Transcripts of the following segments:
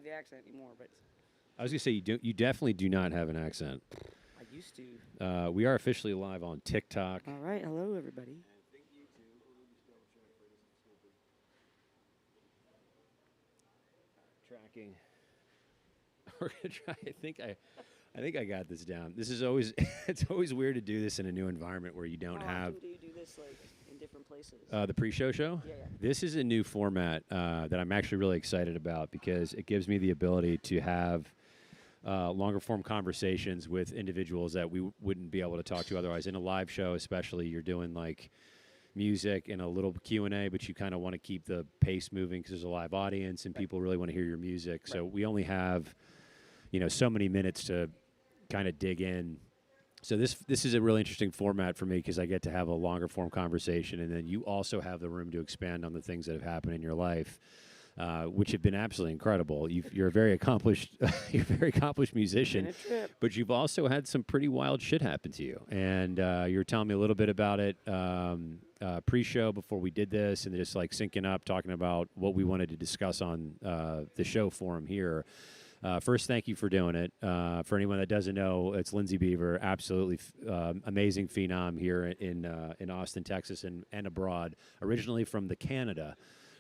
have the accent anymore, but I was gonna say you definitely do not have an accent. I used to. We are officially live on TikTok. All right, hello everybody. Tracking. We're gonna try. I think I got this down. This is always it's always weird to do this in a new environment where you don't How have often do you do this like in different places? the pre-show show. Yeah, yeah. This is a new format that I'm actually really excited about because it gives me the ability to have longer form conversations with individuals that we wouldn't be able to talk to otherwise. In a live show, especially, you're doing like music and a little Q&A, but you kind of want to keep the pace moving because there's a live audience and people really want to hear your music. Right. So we only have, so many minutes to kind of dig in. So this is a really interesting format for me because I get to have a longer form conversation, and then you also have the room to expand on the things that have happened in your life, which have been absolutely incredible. You're a very accomplished, musician, but you've also had some pretty wild shit happen to you, and you're telling me a little bit about it pre-show before we did this, and just like syncing up, talking about what we wanted to discuss on the show forum here. First, thank you for doing it. For anyone that doesn't know, it's Lindsay Beaver, absolutely amazing phenom here in Austin, Texas, and abroad, originally from the Canada.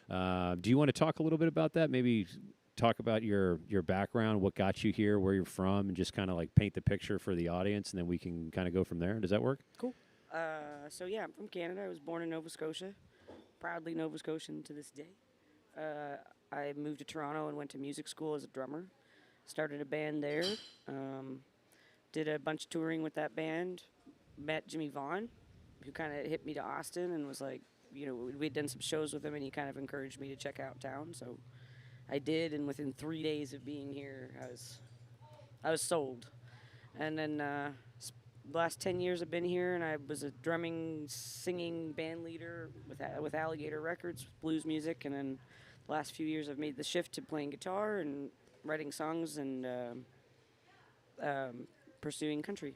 Do you want to talk a little bit about that? Maybe talk about your background, what got you here, where you're from, and just kind of like paint the picture for the audience, and then we can kind of go from there. Does that work? Cool. So yeah, I'm from Canada. I was born in Nova Scotia, proudly Nova Scotian to this day. I moved to Toronto and went to music school as a drummer. Started a band there, did a bunch of touring with that band, met Jimmy Vaughn, who kind of hit me to Austin and was like, we'd done some shows with him and he kind of encouraged me to check out town. So I did, and within 3 days of being here, I was sold. And then the last 10 years I've been here, and I was a drumming, singing band leader with Alligator Records, blues music, and then the last few years I've made the shift to playing guitar and writing songs and pursuing country.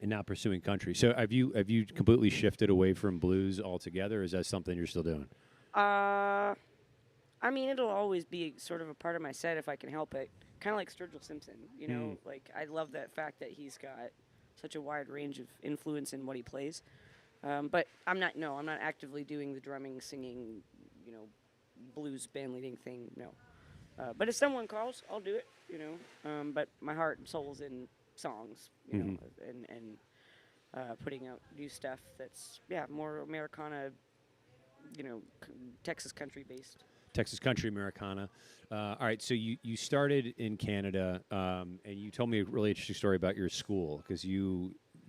And now pursuing country. So have you completely shifted away from blues altogether, or is that something you're still doing? I mean, it'll always be sort of a part of my set if I can help it. Kind of like Sturgill Simpson, Like, I love that fact that he's got such a wide range of influence in what he plays. But I'm not actively doing the drumming, singing, blues band leading thing, no. But if someone calls, I'll do it, But my heart and soul's in songs, and putting out new stuff that's, more Americana, Texas country based. Texas country Americana. All right, so you started in Canada, and you told me a really interesting story about your school because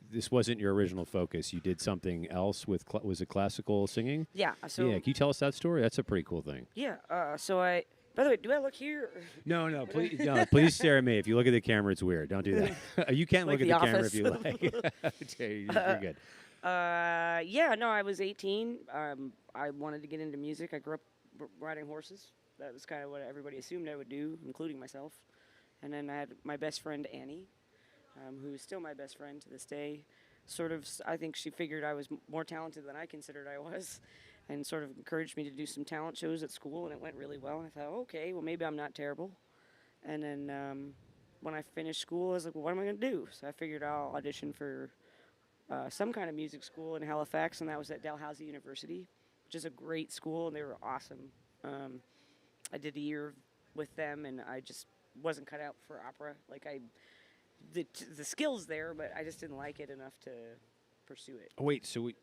this wasn't your original focus. You did something else was it classical singing? Yeah. So can you tell us that story? That's a pretty cool thing. Yeah. By the way, do I look here? No, please stare at me. If you look at the camera, it's weird. Don't do that. You can't like look at the Office. camera if you like. Okay, you're good. I was 18. I wanted to get into music. I grew up riding horses. That was kind of what everybody assumed I would do, including myself. And then I had my best friend, Annie, who is still my best friend to this day. I think she figured I was more talented than I considered I was, and sort of encouraged me to do some talent shows at school, and it went really well. And I thought, okay, well, maybe I'm not terrible. And then when I finished school, I was like, well, what am I going to do? So I figured I'll audition for some kind of music school in Halifax, and that was at Dalhousie University, which is a great school, and they were awesome. I did a year with them, and I just wasn't cut out for opera. Like, the skill's there, but I just didn't like it enough to pursue it. Oh, wait, so it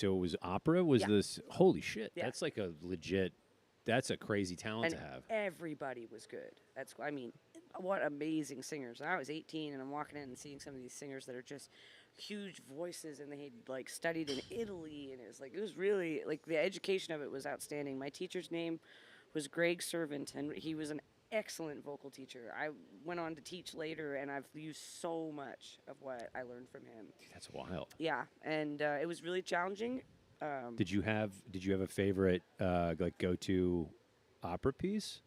was opera? Was this... Holy shit, Yeah. That's like a legit... That's a crazy talent And to have. everybody was good. What amazing singers. And I was 18, and I'm walking in and seeing some of these singers that are just huge voices, and they had, like, studied in Italy, and it was really, like, the education of it was outstanding. My teacher's name was Greg Servant, and he was an excellent vocal teacher. I went on to teach later, and I've used so much of what I learned from him. Dude, that's wild. Yeah, and it was really challenging. Did you have a favorite like go-to opera piece?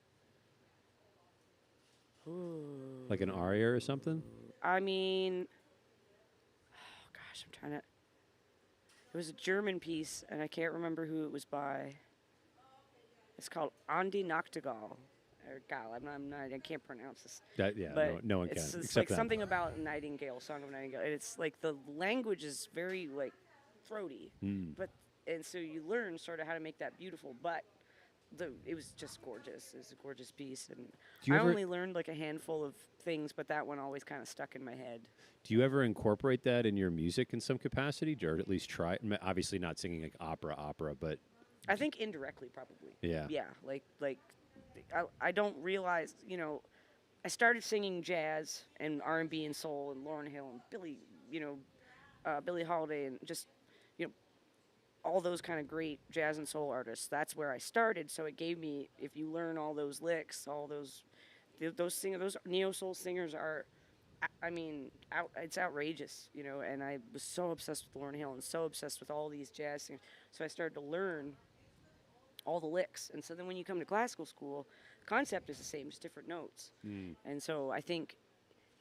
Ooh. Like an aria or something? I mean, oh gosh, I'm trying to. It was a German piece, and I can't remember who it was by. It's called Andi Nachtigall, or gal. I can't pronounce this. That, yeah, But no one can it's except like them. something about Nightingale, Song of Nightingale. It's like the language is very like throaty, but and so you learn sort of how to make that beautiful. But it was just gorgeous. It was a gorgeous piece, and Do you I ever only learned like a handful of things, but that one always kind of stuck in my head. do you ever incorporate that in your music in some capacity, or at least try? Obviously, not singing like opera, but I think indirectly, probably. yeah. Yeah, like I don't realize, I started singing jazz and R&B and soul and Lauryn Hill and Billie Holiday and just you know all those kind of great jazz and soul artists. That's where I started. So it gave me, if you learn all those licks, all those neo soul singers are, I mean, it's outrageous, And I was so obsessed with Lauryn Hill and so obsessed with all these jazz singers. So I started to learn all the licks. And so then when you come to classical school, the concept is the same, just different notes. And so I think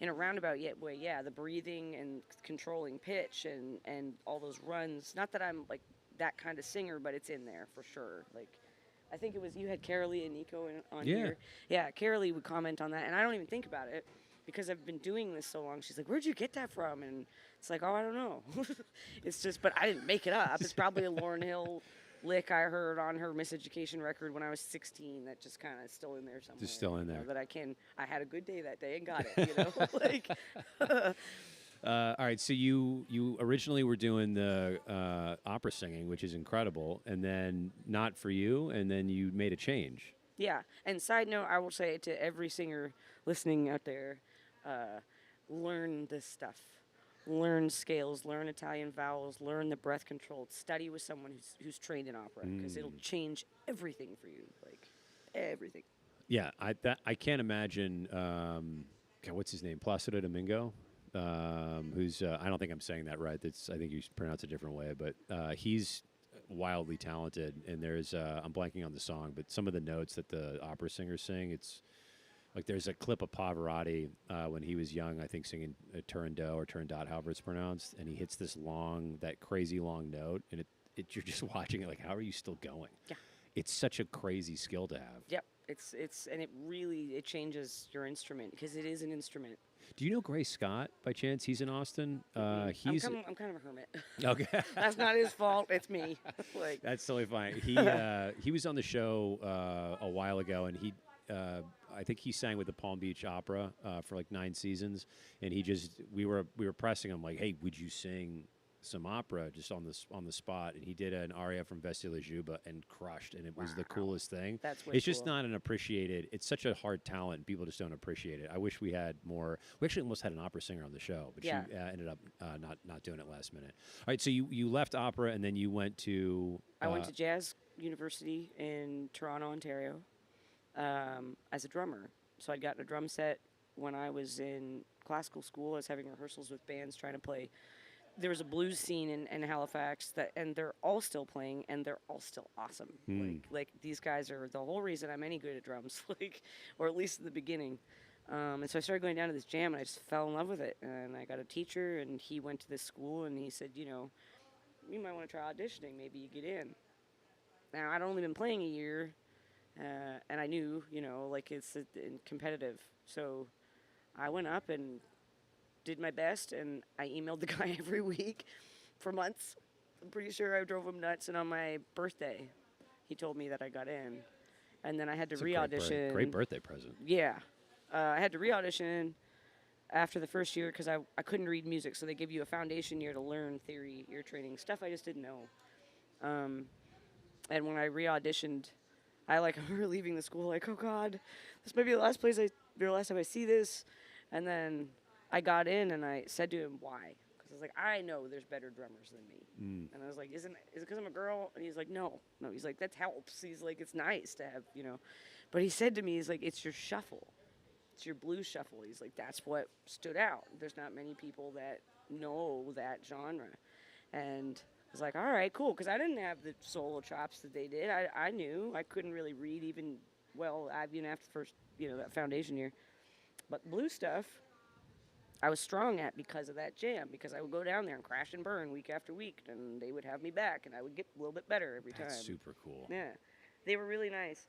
in a roundabout way, yeah, the breathing and controlling pitch and all those runs. Not that I'm like that kind of singer, but it's in there for sure. Like, I think it was you had Carolee and Nico on Yeah. here. Yeah, Carolee would comment on that, and I don't even think about it because I've been doing this so long. She's like, "Where'd you get that from?" And it's like, "Oh, I don't know." It's just, but I didn't make it up. It's probably a Lauryn Hill lick I heard on her Miseducation record when I was 16 that just kind of still in there somewhere. Just still in there. That I had a good day that day and got it, like. All right, so you originally were doing the opera singing, which is incredible, and then not for you, and then you made a change. Yeah, and side note, I will say to every singer listening out there, learn this stuff. Learn scales, learn Italian vowels, learn the breath control. Study with someone who's trained in opera because it'll change everything for you, like everything. Yeah, I can't imagine. God, what's his name? Placido Domingo. Who's I don't think I'm saying that right. I think you pronounce it a different way, but he's wildly talented. And there's I'm blanking on the song, but some of the notes that the opera singers sing, it's like there's a clip of Pavarotti when he was young, I think singing Turandot or Turandot, however it's pronounced, and he hits that crazy long note, and you're just watching it like, how are you still going? Yeah. It's such a crazy skill to have. Yep, and it changes your instrument because it is an instrument. Do you know Gray Scott by chance? He's in Austin. I'm kind of a hermit. Okay. That's not his fault. It's me. Like That's totally fine. He was on the show a while ago, and I think he sang with the Palm Beach Opera for like 9 seasons, and we were pressing him like, hey, would you sing some opera just on the spot? And he did an aria from Vesti la Juba and crushed, and it was the coolest thing. That's way it's just cool. not an appreciated. It's such a hard talent, and people just don't appreciate it. I wish we had more. We actually almost had an opera singer on the show, but Yeah. she ended up not doing it last minute. All right, so you left opera, and then you went to. I went to Jazz University in Toronto, Ontario, as a drummer. So I'd gotten a drum set when I was in classical school. I was having rehearsals with bands trying to play. There was a blues scene in Halifax and they're all still playing, and they're all still awesome. Like these guys are the whole reason I'm any good at drums, or at least in the beginning. And so I started going down to this jam, and I just fell in love with it. And I got a teacher, and he went to this school, and he said, you might want to try auditioning. Maybe you get in. Now, I'd only been playing a year, and I knew, it's competitive. So I went up and did my best, and I emailed the guy every week for months. I'm pretty sure I drove him nuts, and on my birthday, he told me that I got in. And then I had to re-audition. Great birthday present. Yeah. I had to re-audition after the first year because I couldn't read music, so they give you a foundation year to learn theory, ear training, stuff I just didn't know. And when I re-auditioned, I remember leaving the school like, oh God, this might be the last time I see this. And then I got in, and I said to him, why? Because I was like, I know there's better drummers than me. And I was like, is it because I'm a girl? And he's like, no. He's like, that helps. He's like, it's nice to have, But he said to me, he's like, it's your shuffle. It's your blues shuffle. He's like, that's what stood out. There's not many people that know that genre. And I was like, all right, cool. Because I didn't have the solo chops that they did. I knew. I couldn't really read even after the first, that foundation year. But blues stuff, I was strong at because of that jam, because I would go down there and crash and burn week after week, and they would have me back, and I would get a little bit better every time. That's super cool. Yeah. They were really nice.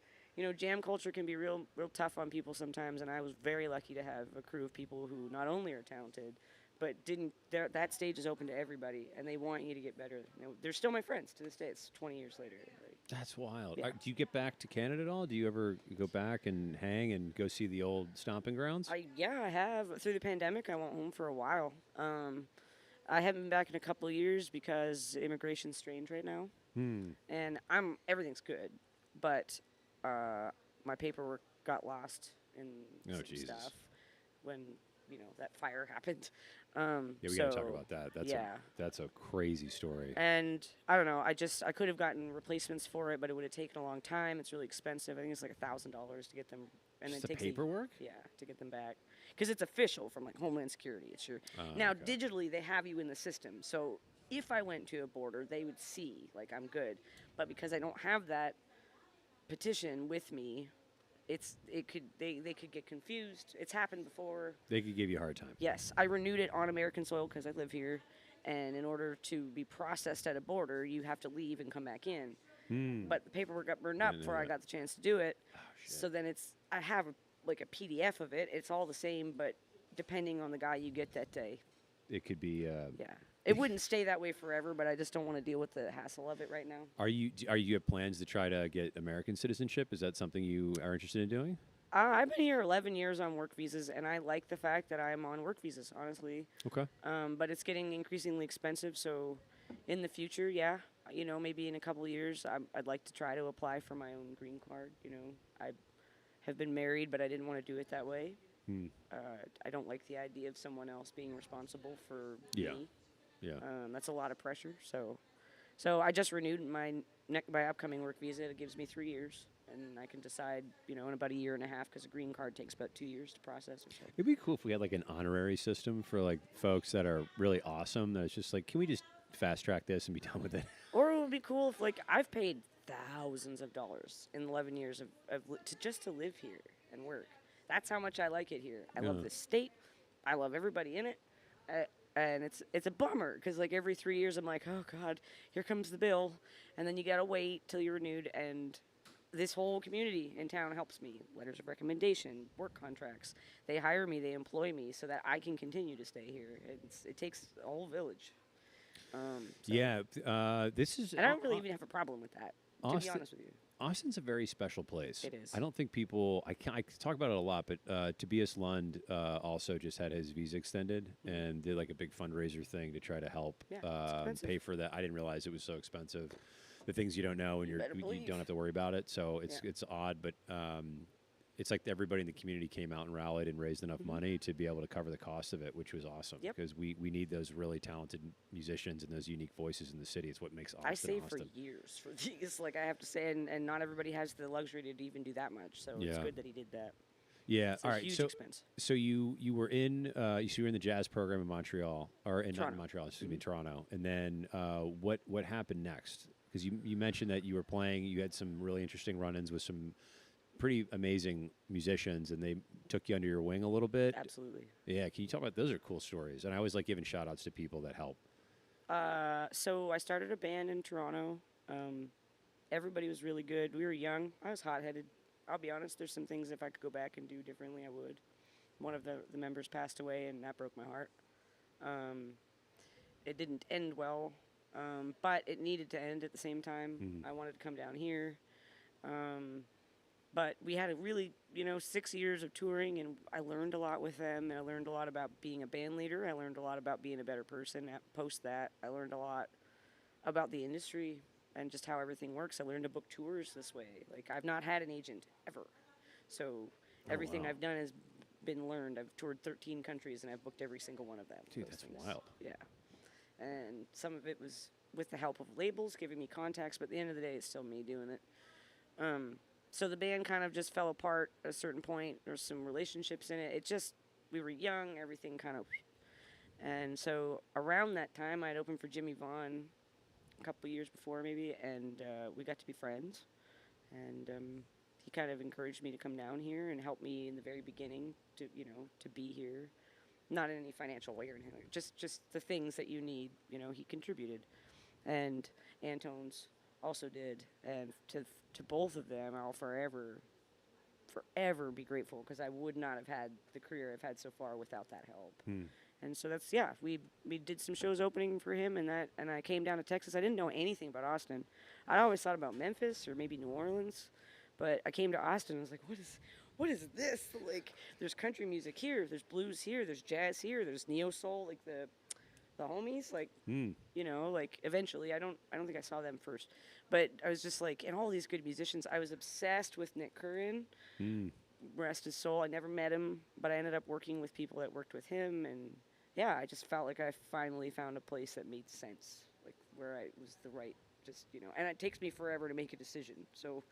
jam culture can be real tough on people sometimes, and I was very lucky to have a crew of people who not only are talented, but didn't. That stage is open to everybody, and they want you to get better. They're still my friends to this day. It's 20 years later. Like, That's wild. Yeah. Do you get back to Canada at all? Do you ever go back and hang and go see the old stomping grounds? I have. Through the pandemic, I went home for a while. I haven't been back in a couple of years because immigration's strange right now, and everything's good, but my paperwork got lost in some Jesus. stuff when that fire happened. Yeah, we got to talk so- about that. yeah. That's a crazy story. And I don't know. I could have gotten replacements for it, but it would have taken a long time. It's really expensive. I think it's like $1,000 to get them. And Just then the it takes paperwork? to get them back, because it's official from like Homeland Security. It's your now okay. digitally they have you in the system. So if I went to a border, they would see like I'm good. But because I don't have that petition with me, they could get confused. It's happened before. They could give you a hard time. Yes, I renewed it on American soil because I live here, and in order to be processed at a border, you have to leave and come back in. But the paperwork got burned up before I got the chance to do it. shit. So then I have like a PDF of it. It's all the same, but depending on the guy you get that day, It could be. yeah, it wouldn't stay that way forever. But I just don't want to deal with the hassle of it right now. Are you have plans to try to get American citizenship? Is that something you are interested in doing? I've been here 11 years on work visas, and I like the fact that I'm on work visas, honestly. Okay. But it's getting increasingly expensive, so in the future, yeah, maybe in a couple of years, I'd like to try to apply for my own green card. I have been married, but I didn't want to do it that way. I don't like the idea of someone else being responsible for me. Yeah. That's a lot of pressure. So I just renewed my upcoming work visa. It gives me 3 years, and I can decide, in about a year and a half, because a green card takes about 2 years to process or so. It'd be cool if we had like an honorary system for like folks that are really awesome. That it's just like, can we just fast track this and be done with it? Or it would be cool if, like, I've paid thousands of dollars in 11 years just to live here and work. That's how much I like it here. I love this state. I love everybody in it. And it's a bummer because, like, every 3 years I'm like, oh, God, here comes the bill. And then you got to wait till you're renewed. And this whole community in town helps me. Letters of recommendation, work contracts. They hire me, they employ me so that I can continue to stay here. It takes a whole village. This is. And I don't really even have a problem with that, to be honest with you. Austin's a very special place. It is. I don't think people. I talk about it a lot, but Tobias Lund also just had his visa extended and did like a big fundraiser thing to try to help pay for that. I didn't realize it was so expensive. The things you don't know and you don't have to worry about it. So it's odd, but it's like everybody in the community came out and rallied and raised enough money to be able to cover the cost of it, which was awesome. Because we need those really talented musicians and those unique voices in the city. It's what makes Austin I saved Austin. for years for these, like, I have to say, and not everybody has the luxury to even do that much. So it's good that he did that. Yeah. It's All a right. huge So expense. so you were in you were in the jazz program in Montreal not in Toronto. Montreal, excuse me, Toronto. And then what happened next? Because you mentioned that you were playing, you had some really interesting run-ins with some pretty amazing musicians, and they took you under your wing a little bit. Absolutely. Yeah, can you talk about those? Are cool stories, and I always like giving shout-outs to people that help. So I started a band in Toronto. Everybody was really good. We were young. I was hot-headed. I'll be honest, there's some things if I could go back and do differently, I would. One of the members passed away, and that broke my heart. It didn't end well, but it needed to end at the same time. I wanted to come down here. But we had a really, 6 years of touring, and I learned a lot with them, and I learned a lot about being a band leader. I learned a lot about being a better person. Post that, I learned a lot about the industry and just how everything works. I learned to book tours this way. Like, I've not had an agent ever. So everything I've done has been learned. I've toured 13 countries, and I've booked every single one of them. Dude, that's wild. Yeah. And some of it was with the help of labels giving me contacts, but at the end of the day, it's still me doing it. So the band kind of just fell apart at a certain point. There was some relationships in it. We were young, everything kind of. And so around that time, I'd opened for Jimmy Vaughn a couple years before maybe, and we got to be friends. And he kind of encouraged me to come down here and help me in the very beginning to be here. Not in any financial way or anything, just the things that you need, he contributed. And Antones also did, and to to both of them, I'll forever be grateful because I would not have had the career I've had so far without that help. And so that's we did some shows opening for him and I came down to Texas. I didn't know anything about Austin. I always thought about Memphis or maybe New Orleans, but I came to Austin and I was like, what is this? Like there's country music here, there's blues here, there's jazz here, there's neo soul, like the homies, like you know, like eventually I don't think I saw them first. But I was just like, and all these good musicians, I was obsessed with Nick Curran. Rest his soul. I never met him, but I ended up working with people that worked with him, and yeah, I just felt like I finally found a place that made sense, like where I was the right, just you know. And it takes me forever to make a decision. So,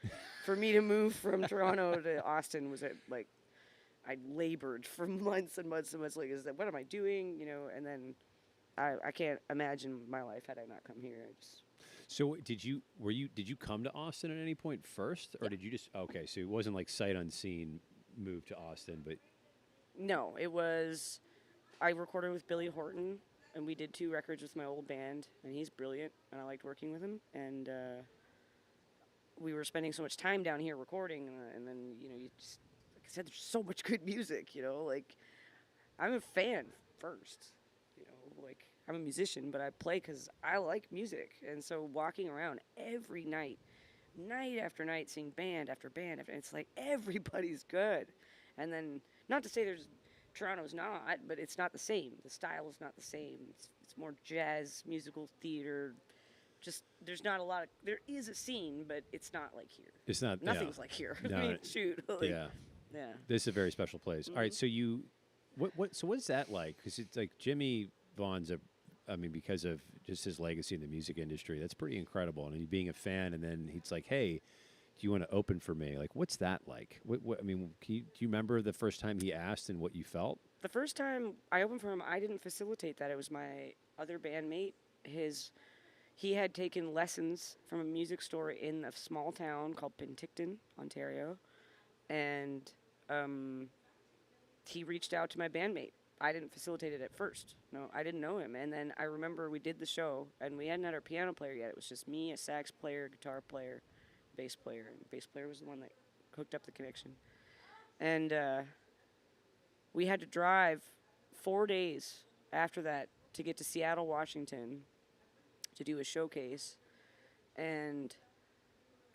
for me to move from Toronto to Austin was like, I labored for months and months and months. Like, what am I doing? You know, and then I can't imagine my life had I not come here. I just. So did you come to Austin at any point first, or did you just okay? So it wasn't like sight unseen move to Austin, but No, it was. I recorded with Billy Horton, and we did 2 records with my old band, and he's brilliant, and I liked working with him. And we were spending so much time down here recording, and then you know, you just like I said, there's so much good music. You know, like I'm a fan first. You know, like I'm a musician, but I play because I like music, and so walking around every night, night after night, seeing band after band after, it's like everybody's good. And then, not to say Toronto's not, but it's not the same. The style is not the same. It's more jazz, musical theater. Just there's not a lot of. There is a scene, but it's not like here. it's not. Nothing's like here. No, I mean, shoot. Like, Yeah, yeah. this is a very special place. All right, so what's that like? Because it's like Jimmy Vaughn's I mean, because of just his legacy in the music industry, that's pretty incredible. And being a fan, and then he's like, "Hey, do you want to open for me?" Like, what's that like? I mean, do you remember the first time he asked and what you felt? The first time I opened for him, I didn't facilitate that. It was my other bandmate. He had taken lessons from a music store in a small town called Penticton, Ontario, and he reached out to my bandmate. I didn't facilitate it at first. No, I didn't know him. And then I remember we did the show, and we hadn't had our piano player yet. It was just me, a sax player, guitar player, bass player. And bass player was the one that hooked up the connection. And we had to drive 4 days after that to get to Seattle, Washington to do a showcase. And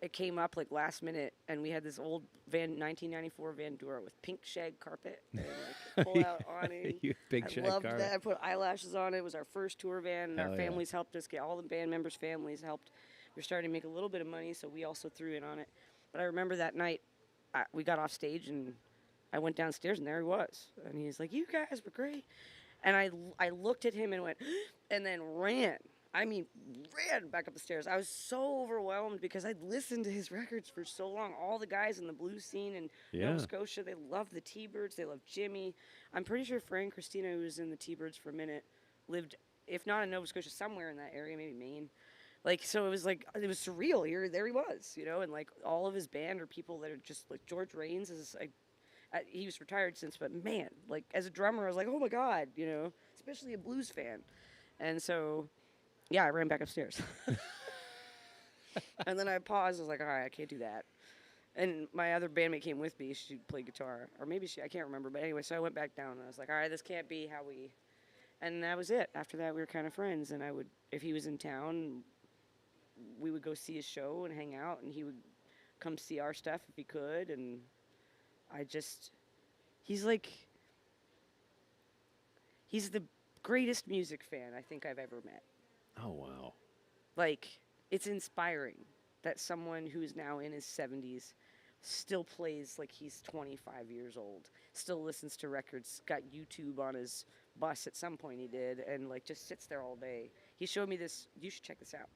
it came up like last minute, and we had this old 1994 Van Dura with pink shag carpet and like pull-out awning. Big I shag loved carpet. that. I put eyelashes on it. It was our first tour van, and Hell our yeah. families helped us get all the band members' families helped. We were starting to make a little bit of money, so we also threw in on it. But I remember that night, we got off stage, and I went downstairs, and there he was. And he's like, "You guys were great." And I looked at him and went, and then ran. I mean, ran back up the stairs. I was so overwhelmed because I'd listened to his records for so long. All the guys in the blues scene in Nova Scotia, they love the T-Birds. They love Jimmy. I'm pretty sure Frank Christina, who was in the T-Birds for a minute, lived, if not in Nova Scotia, somewhere in that area, maybe Maine. Like, so it was surreal. There he was, you know, and like all of his band are people that are just like George Raines is like, he was retired since, but man, like as a drummer, I was like, oh my God, you know, especially a blues fan. And so, yeah, I ran back upstairs. And then I paused. I was like, all right, I can't do that. And my other bandmate came with me. She played guitar. Or maybe I can't remember. But anyway, so I went back down. And I was like, all right, this can't be how we... And that was it. After that, we were kind of friends. And I would, if he was in town, we would go see his show and hang out. And he would come see our stuff if he could. And he's the greatest music fan I think I've ever met. Oh, wow. Like, it's inspiring that someone who's now in his 70s still plays like he's 25 years old, still listens to records, got YouTube on his bus at some point he did, and like just sits there all day. He showed me this. You should check this out.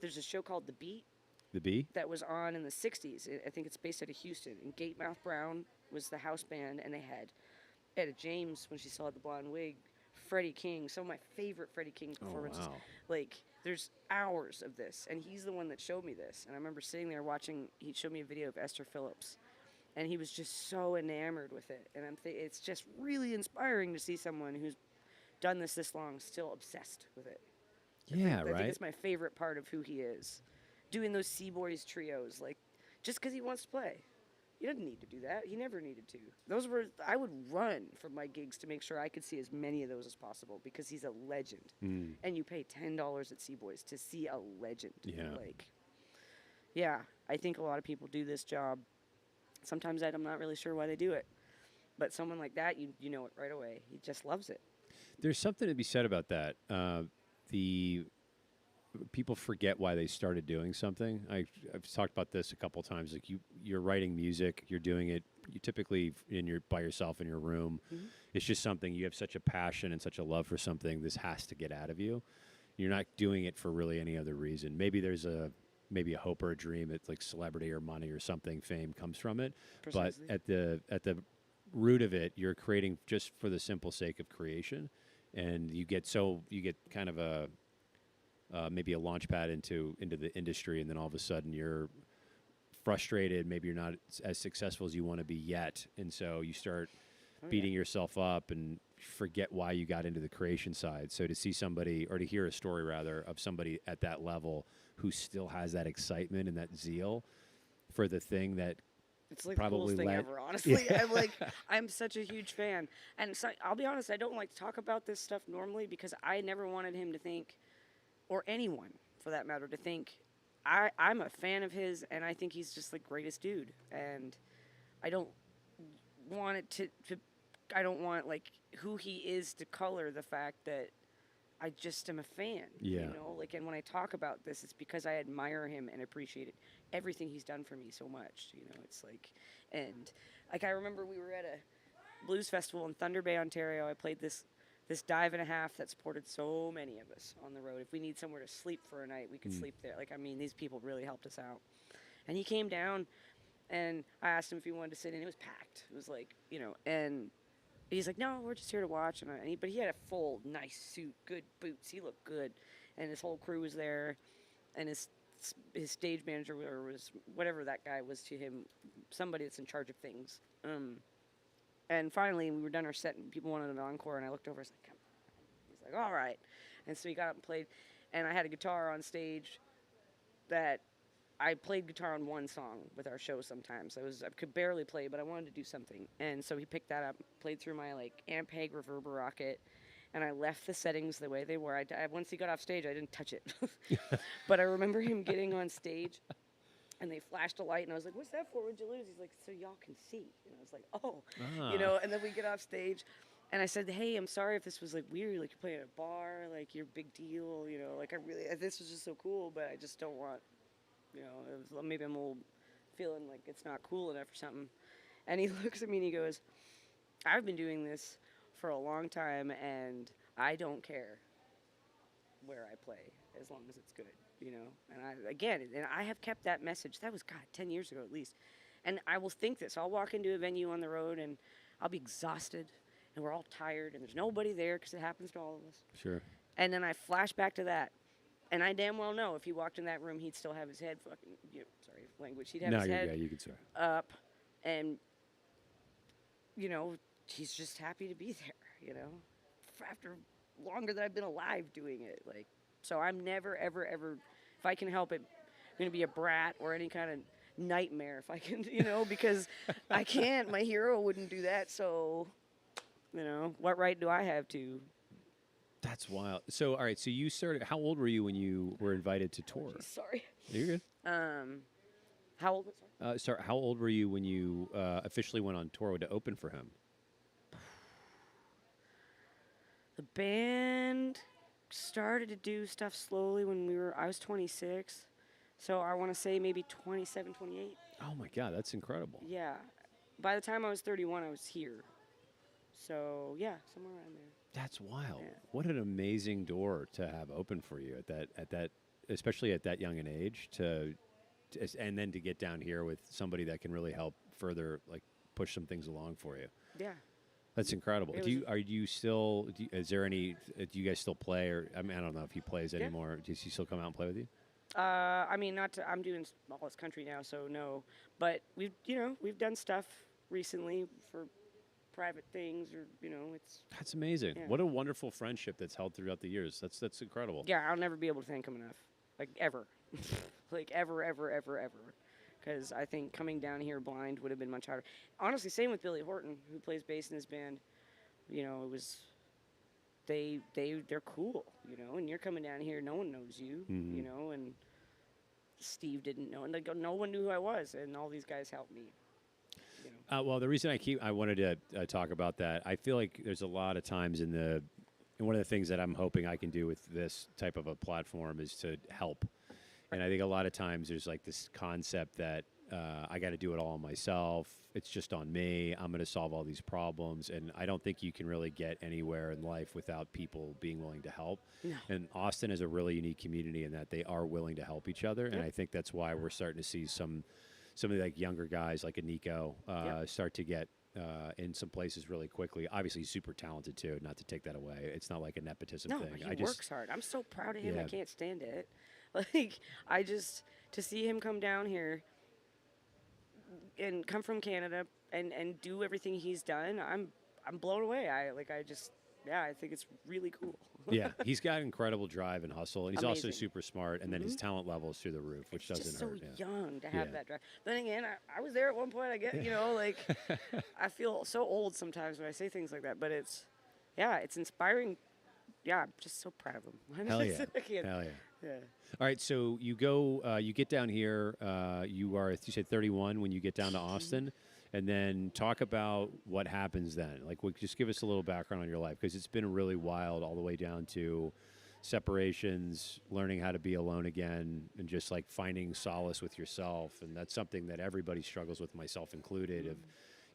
There's a show called The Beat. The Bee? That was on in the 60s. I think it's based out of Houston. And Gatemouth Brown was the house band, and they had Etta James when she still had the blonde wig, Freddie King, some of my favorite Freddie King performances. Oh, wow. Like, there's hours of this, and he's the one that showed me this. And I remember sitting there watching, he showed me a video of Esther Phillips, and he was just so enamored with it. And it's just really inspiring to see someone who's done this long still obsessed with it. Yeah, I right. think it's my favorite part of who he is. Doing those C-Boys trios, like, just because he wants to play. He didn't need to do that. He never needed to. I would run from my gigs to make sure I could see as many of those as possible because he's a legend. And you pay $10 at Seaboys to see a legend. Yeah. Like, yeah, I think a lot of people do this job. Sometimes I'm not really sure why they do it. But someone like that, you know it right away. He just loves it. There's something to be said about that. The people forget why they started doing something. I've talked about this a couple times. Like you're writing music, you're doing it. You typically by yourself in your room. It's just something you have such a passion and such a love for something. This has to get out of you. You're not doing it for really any other reason. Maybe there's a hope or a dream that like celebrity or money or something, fame comes from it. Precisely. But at the root of it, you're creating just for the simple sake of creation, and you get kind of a maybe a launch pad into the industry, and then all of a sudden you're frustrated. Maybe you're not as successful as you want to be yet, and so you start beating yourself up and forget why you got into the creation side. So to see somebody, or to hear a story rather, of somebody at that level who still has that excitement and that zeal for the thing that it's like the coolest thing ever, honestly. I'm such a huge fan. And so, I'll be honest, I don't like to talk about this stuff normally because I never wanted him to think, or anyone for that matter, to think I'm a fan of his and I think he's just the greatest dude. And I don't want it to I don't want like who he is to color the fact that I just am a fan. Yeah. You know, like, and when I talk about this, it's because I admire him and appreciate everything he's done for me so much. You know, it's like, and like I remember we were at a blues festival in Thunder Bay, Ontario. I played this dive and a half that supported so many of us on the road. If we need somewhere to sleep for a night, we could sleep there. Like, I mean, these people really helped us out. And he came down, and I asked him if he wanted to sit in. It was packed. It was like, you know, and he's like, no, we're just here to watch. But he had a full, nice suit, good boots. He looked good. And his whole crew was there. And his stage manager, or was whatever that guy was to him, somebody that's in charge of things. And finally, we were done our set, and people wanted an encore. And I looked over, I was like, come on. He's like, all right. And so he got up and played. And I had a guitar on stage that I played guitar on one song with our show sometimes. I could barely play, but I wanted to do something. And so he picked that up, played through my like Ampeg Reverber Rocket, and I left the settings the way they were. Once he got off stage, I didn't touch it. But I remember him getting on stage, and they flashed a light, and I was like, what's that for? What'd you lose? He's like, so y'all can see. And I was like, oh. You know, and then we get off stage, and I said, hey, I'm sorry if this was like weird, like you're playing at a bar, like you're a big deal, you know, like this was just so cool, but I just don't want, you know, maybe I'm old, feeling like it's not cool enough or something. And he looks at me and he goes, I've been doing this for a long time, and I don't care where I play as long as it's good, you know. And I have kept that message. That was, God, 10 years ago at least. And I will think this. I'll walk into a venue on the road, and I'll be exhausted, and we're all tired, and there's nobody there because it happens to all of us. Sure. And then I flash back to that. And I damn well know if he walked in that room, he'd still have his head fucking, sorry, language. He'd have his head you can swear. up, and, you know, he's just happy to be there, you know, after longer than I've been alive doing it. Like, so I'm never, ever, ever, if I can help it, going to be a brat or any kind of nightmare if I can, you know, because I can't. My hero wouldn't do that, so, you know, what right do I have to? That's wild. So, all right. So you started. How old were you when you were invited to tour? Oh, geez, sorry. You're good. How old? Sorry. How old were you when you officially went on tour to open for him? The band started to do stuff slowly when I was 26. So I want to say maybe 27, 28. Oh my God, that's incredible. Yeah. By the time I was 31, I was here. So yeah, somewhere around there. That's wild. Yeah. What an amazing door to have open for you at that, especially at that young an age, and then to get down here with somebody that can really help further, like, push some things along for you. Yeah. That's incredible. Is there any, do you guys still play, or, I mean, I don't know if he plays anymore. Does he still come out and play with you? I mean, I'm doing all this country now, so no. But we've done stuff recently for private things, or, you know, it's... That's amazing. Yeah. What a wonderful friendship that's held throughout the years. That's incredible. Yeah, I'll never be able to thank him enough. Like, ever. Like, ever, ever, ever, ever. because I think coming down here blind would have been much harder. Honestly, same with Billy Horton, who plays bass in his band. You know, it was they're cool, you know, and you're coming down here, no one knows you, you know, and Steve didn't know, and like, no one knew who I was, and all these guys helped me. You know. Well, the reason I wanted to talk about that, I feel like there's a lot of times and one of the things that I'm hoping I can do with this type of a platform is to help. And I think a lot of times there's like this concept that I got to do it all myself. It's just on me. I'm going to solve all these problems. And I don't think you can really get anywhere in life without people being willing to help. No. And Austin is a really unique community in that they are willing to help each other. Yep. And I think that's why we're starting to see some of the like younger guys like a Nico start to get in some places really quickly. Obviously, he's super talented too. Not to take that away. It's not like a nepotism thing. No, he works hard. I'm so proud of him. I can't stand it. Like, to see him come down here and come from Canada and do everything he's done, I'm blown away. I think it's really cool. Yeah, he's got incredible drive and hustle, and he's Amazing. also super smart, and then his talent level is through the roof, which It's doesn't just hurt. so young to have that drive. Then again, I was there at one point. I get, you know, like, I feel so old sometimes when I say things like that, but it's inspiring. Yeah, I'm just so proud of him. Hell yeah. Hell yeah. Yeah. All right, so you go, you get down here. You said 31 when you get down to Austin, and then talk about what happens then. Like, just give us a little background on your life, because it's been really wild all the way down to separations, learning how to be alone again, and just like finding solace with yourself. And that's something that everybody struggles with, myself included. Of,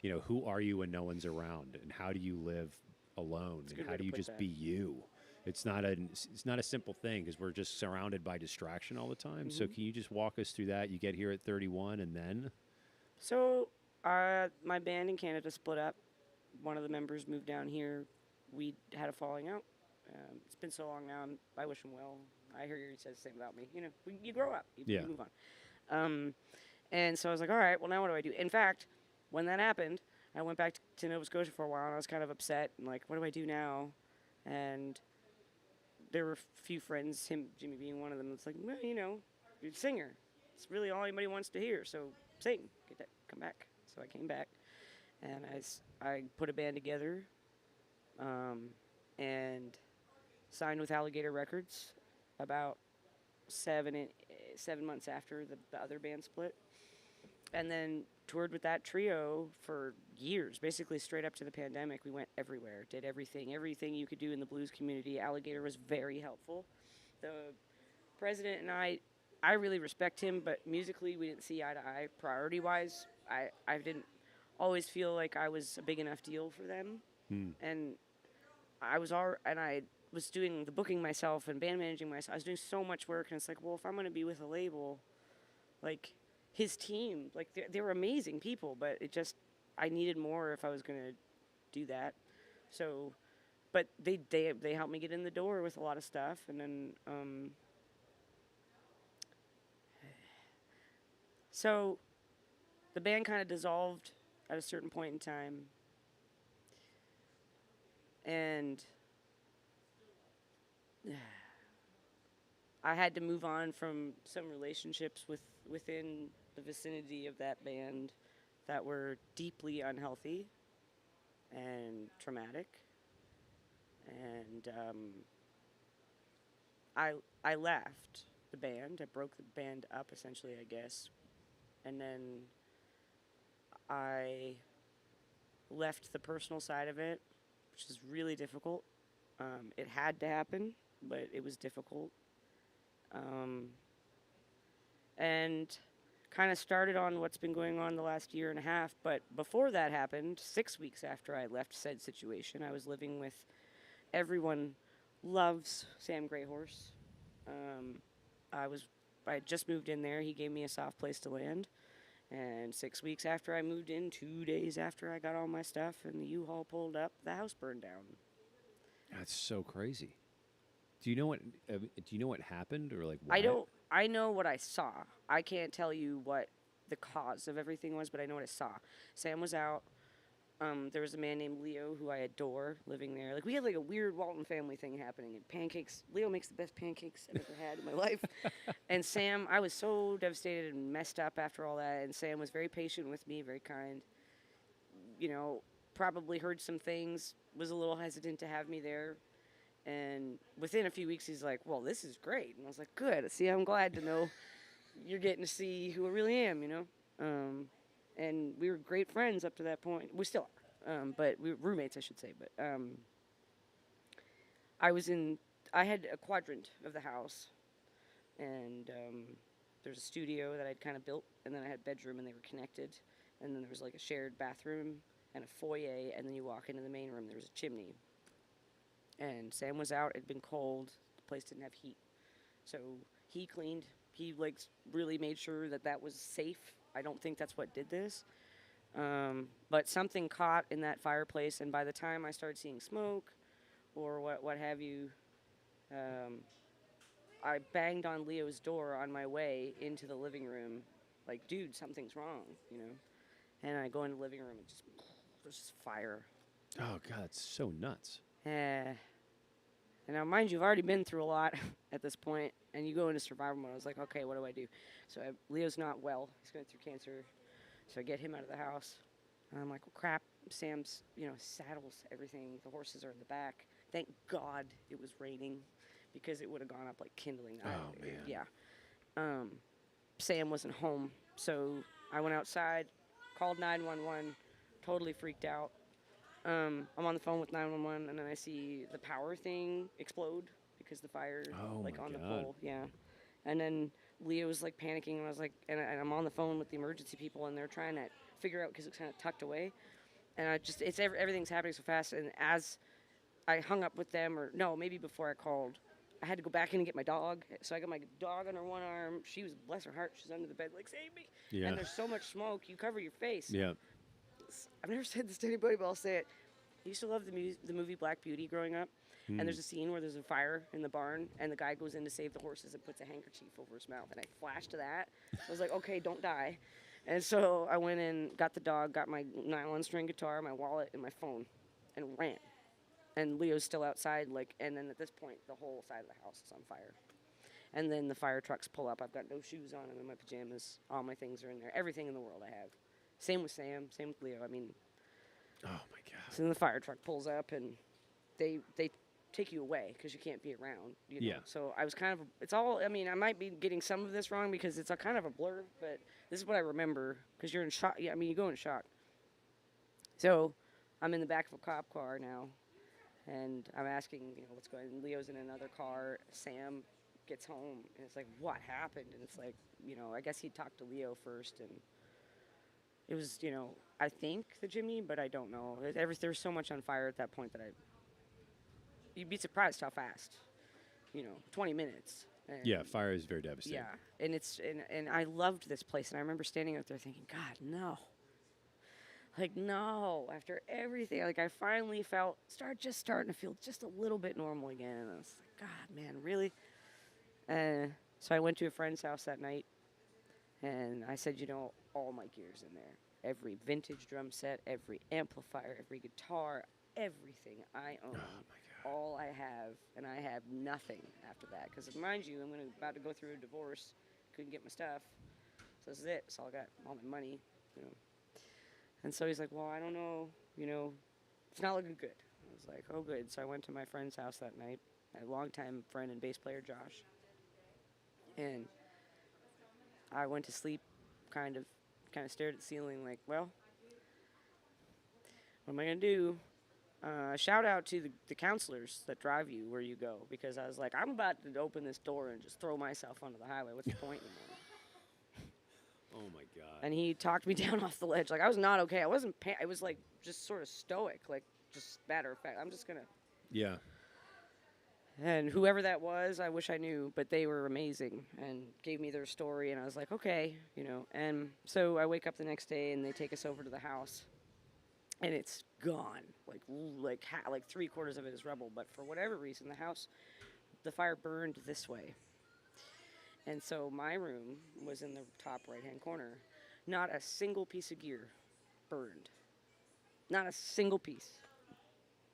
you know, who are you when no one's around, and how do you live alone, and how do you just be you? It's not a simple thing, because we're just surrounded by distraction all the time. So can you just walk us through that? You get here at 31, and then? So my band in Canada split up. One of the members moved down here. We had a falling out. It's been so long now. I wish him well. I hear he says the same about me. You know, you grow up. You move on. And so I was like, all right, well, now what do I do? In fact, when that happened, I went back to Nova Scotia for a while, and I was kind of upset. And like, what do I do now? And there were a few friends, Jimmy being one of them. It's like, well, you know, you're a singer. It's really all anybody wants to hear. So sing, come back. So I came back, and I put a band together, and signed with Alligator Records about 7 months after the other band split, and then toured with that trio for years, basically straight up to the pandemic. We went everywhere, did everything you could do in the blues community. Alligator was very helpful. The president and I really respect him, but musically we didn't see eye to eye. Priority-wise, I didn't always feel like I was a big enough deal for them, and I was doing the booking myself and band managing myself. I was doing so much work, and it's like, well, if I'm going to be with a label, like his team, like they were amazing people, but I needed more if I was going to do that. So, but they helped me get in the door with a lot of stuff, and then so the band kind of dissolved at a certain point in time, and I had to move on from some relationships within the vicinity of that band that were deeply unhealthy and traumatic. And I left the band. I broke the band up, essentially, I guess. And then I left the personal side of it, which is really difficult. It had to happen, but it was difficult. And kind of started on what's been going on the last year and a half. But before that happened, 6 weeks after I left said situation, I was living with everyone loves Sam Greyhorse. I had just moved in there. He gave me a soft place to land. And 6 weeks after I moved in, 2 days after I got all my stuff and the U-Haul pulled up, the house burned down. That's so crazy. Do you know what happened, or like why? I know what I saw. I can't tell you what the cause of everything was, but I know what I saw. Sam was out. There was a man named Leo who I adore living there. Like we had like a weird Walton family thing happening. And pancakes. Leo makes the best pancakes I've ever had in my life. And Sam, I was so devastated and messed up after all that. And Sam was very patient with me, very kind. You know, probably heard some things. Was a little hesitant to have me there. And within a few weeks, he's like, "Well, this is great." And I was like, "Good. See, I'm glad to know you're getting to see who I really am." You know. And we were great friends up to that point. We still are, but we were roommates, I should say. But I was in. I had a quadrant of the house, and there's a studio that I'd kind of built, and then I had a bedroom, and they were connected, and then there was like a shared bathroom and a foyer, and then you walk into the main room. There was a chimney, and Sam was out. It'd been cold. The place didn't have heat, so he cleaned. He like really made sure that that was safe. I don't think that's what did this. But something caught in that fireplace, and by the time I started seeing smoke or what have you, I banged on Leo's door on my way into the living room, like, dude, something's wrong, you know? And I go into the living room and just, there's just fire. Oh, God, it's so nuts. And now, mind you, I've already been through a lot at this point, and you go into survival mode. I was like, okay, what do I do? So Leo's not well. He's going through cancer. So I get him out of the house. And I'm like, well, crap. Sam's, saddles, everything. The horses are in the back. Thank God it was raining because it would have gone up like kindling. Oh, man. Yeah. Sam wasn't home. So I went outside, called 911, totally freaked out. I'm on the phone with 911, and then I see the power thing explode because the fire, on the pole. Yeah. And then Leo's like panicking, and I was like, and I'm on the phone with the emergency people, and they're trying to figure out because it's kind of tucked away, and everything's happening so fast. And as I hung up with them, or no, maybe before I called, I had to go back in and get my dog. So I got my dog on her one arm. She was, bless her heart, she's under the bed, like, save me. Yeah. And there's so much smoke, you cover your face. Yeah. I've never said this to anybody, but I'll say it. I used to love the movie Black Beauty growing up, and there's a scene where there's a fire in the barn, and the guy goes in to save the horses and puts a handkerchief over his mouth, and I flashed to that. I was like, okay, don't die. And so I went in, got the dog, got my nylon string guitar, my wallet, and my phone, and ran. And Leo's still outside, and then at this point, the whole side of the house is on fire. And then the fire trucks pull up. I've got no shoes on. I'm in my pajamas. All my things are in there. Everything in the world I have. Same with Sam. Same with Leo. I mean, oh my God. so then the fire truck pulls up, and they take you away because you can't be around. Yeah. So I was kind of. It's all. I mean, I might be getting some of this wrong because it's a kind of a blur, but this is what I remember because you're in shock. Yeah. I mean, you go in shock. So I'm in the back of a cop car now, and I'm asking, what's going on. Leo's in another car. Sam gets home, and it's like, what happened? And it's like, I guess he talked to Leo first, and it was, I think the Jimmy, but I don't know. There's so much on fire at that point that you'd be surprised how fast, 20 minutes. And Yeah, fire is very devastating. yeah, and I loved this place, and I remember standing out there thinking, God, no. Like, no, after everything, like, I finally starting to feel just a little bit normal again, and I was like, God, man, really? So I went to a friend's house that night, and I said, all my gear's in there. Every vintage drum set, every amplifier, every guitar, everything I own. Oh my God. All I have, and I have nothing after that. Because mind you, I'm about to go through a divorce. Couldn't get my stuff. So this is it. So I got all my money, And so he's like, well, I don't know, it's not looking good. I was like, oh, good. So I went to my friend's house that night, my longtime friend and bass player, Josh. And I went to sleep, kind of stared at the ceiling like, well, what am I going to do? Shout out to the counselors that drive you where you go, because I was like, I'm about to open this door and just throw myself onto the highway. What's the point anymore? Oh my God. And he talked me down off the ledge. Like, I was not okay. I wasn't, I was like just sort of stoic, like just matter of fact. I'm just going to. Yeah. And whoever that was, I wish I knew, but they were amazing and gave me their story, and I was like, okay, And so I wake up the next day, and they take us over to the house, and it's gone. Like 3/4 of it is rubble, but for whatever reason, the fire burned this way. And so my room was in the top right-hand corner. Not a single piece of gear burned. Not a single piece.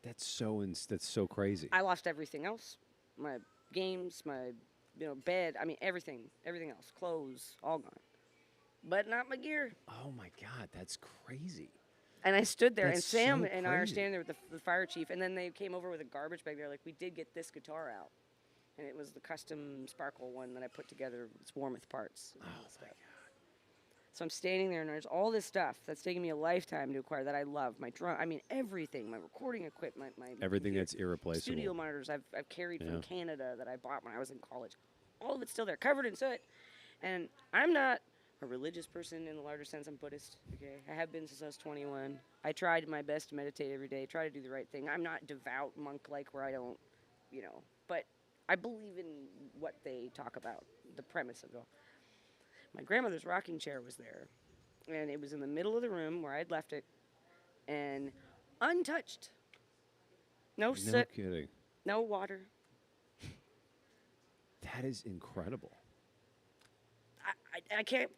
That's so crazy. I lost everything else. My games, my bed. I mean everything. Everything else. Clothes, all gone. But not my gear. Oh my God, that's crazy. And I stood there, and That's Sam so and I are crazy. standing there with the fire chief, and then they came over with a garbage bag. They're like, "We did get this guitar out," and it was the custom sparkle one that I put together. It's warm with parts. And all that stuff. So I'm standing there, and there's all this stuff that's taken me a lifetime to acquire that I love. My drum, I mean everything, my recording equipment, my Everything computer, that's irreplaceable. studio monitors I've carried Yeah. from Canada that I bought when I was in college. All of it's still there, covered in soot. And I'm not a religious person in the larger sense. I'm Buddhist. Okay, I have been since I was 21. I tried my best to meditate every day, try to do the right thing. I'm not devout monk-like where I don't, but I believe in what they talk about, the premise of it all. My grandmother's rocking chair was there, and it was in the middle of the room where I'd left it, and untouched. No No soot, kidding. no water. That is incredible. I can't.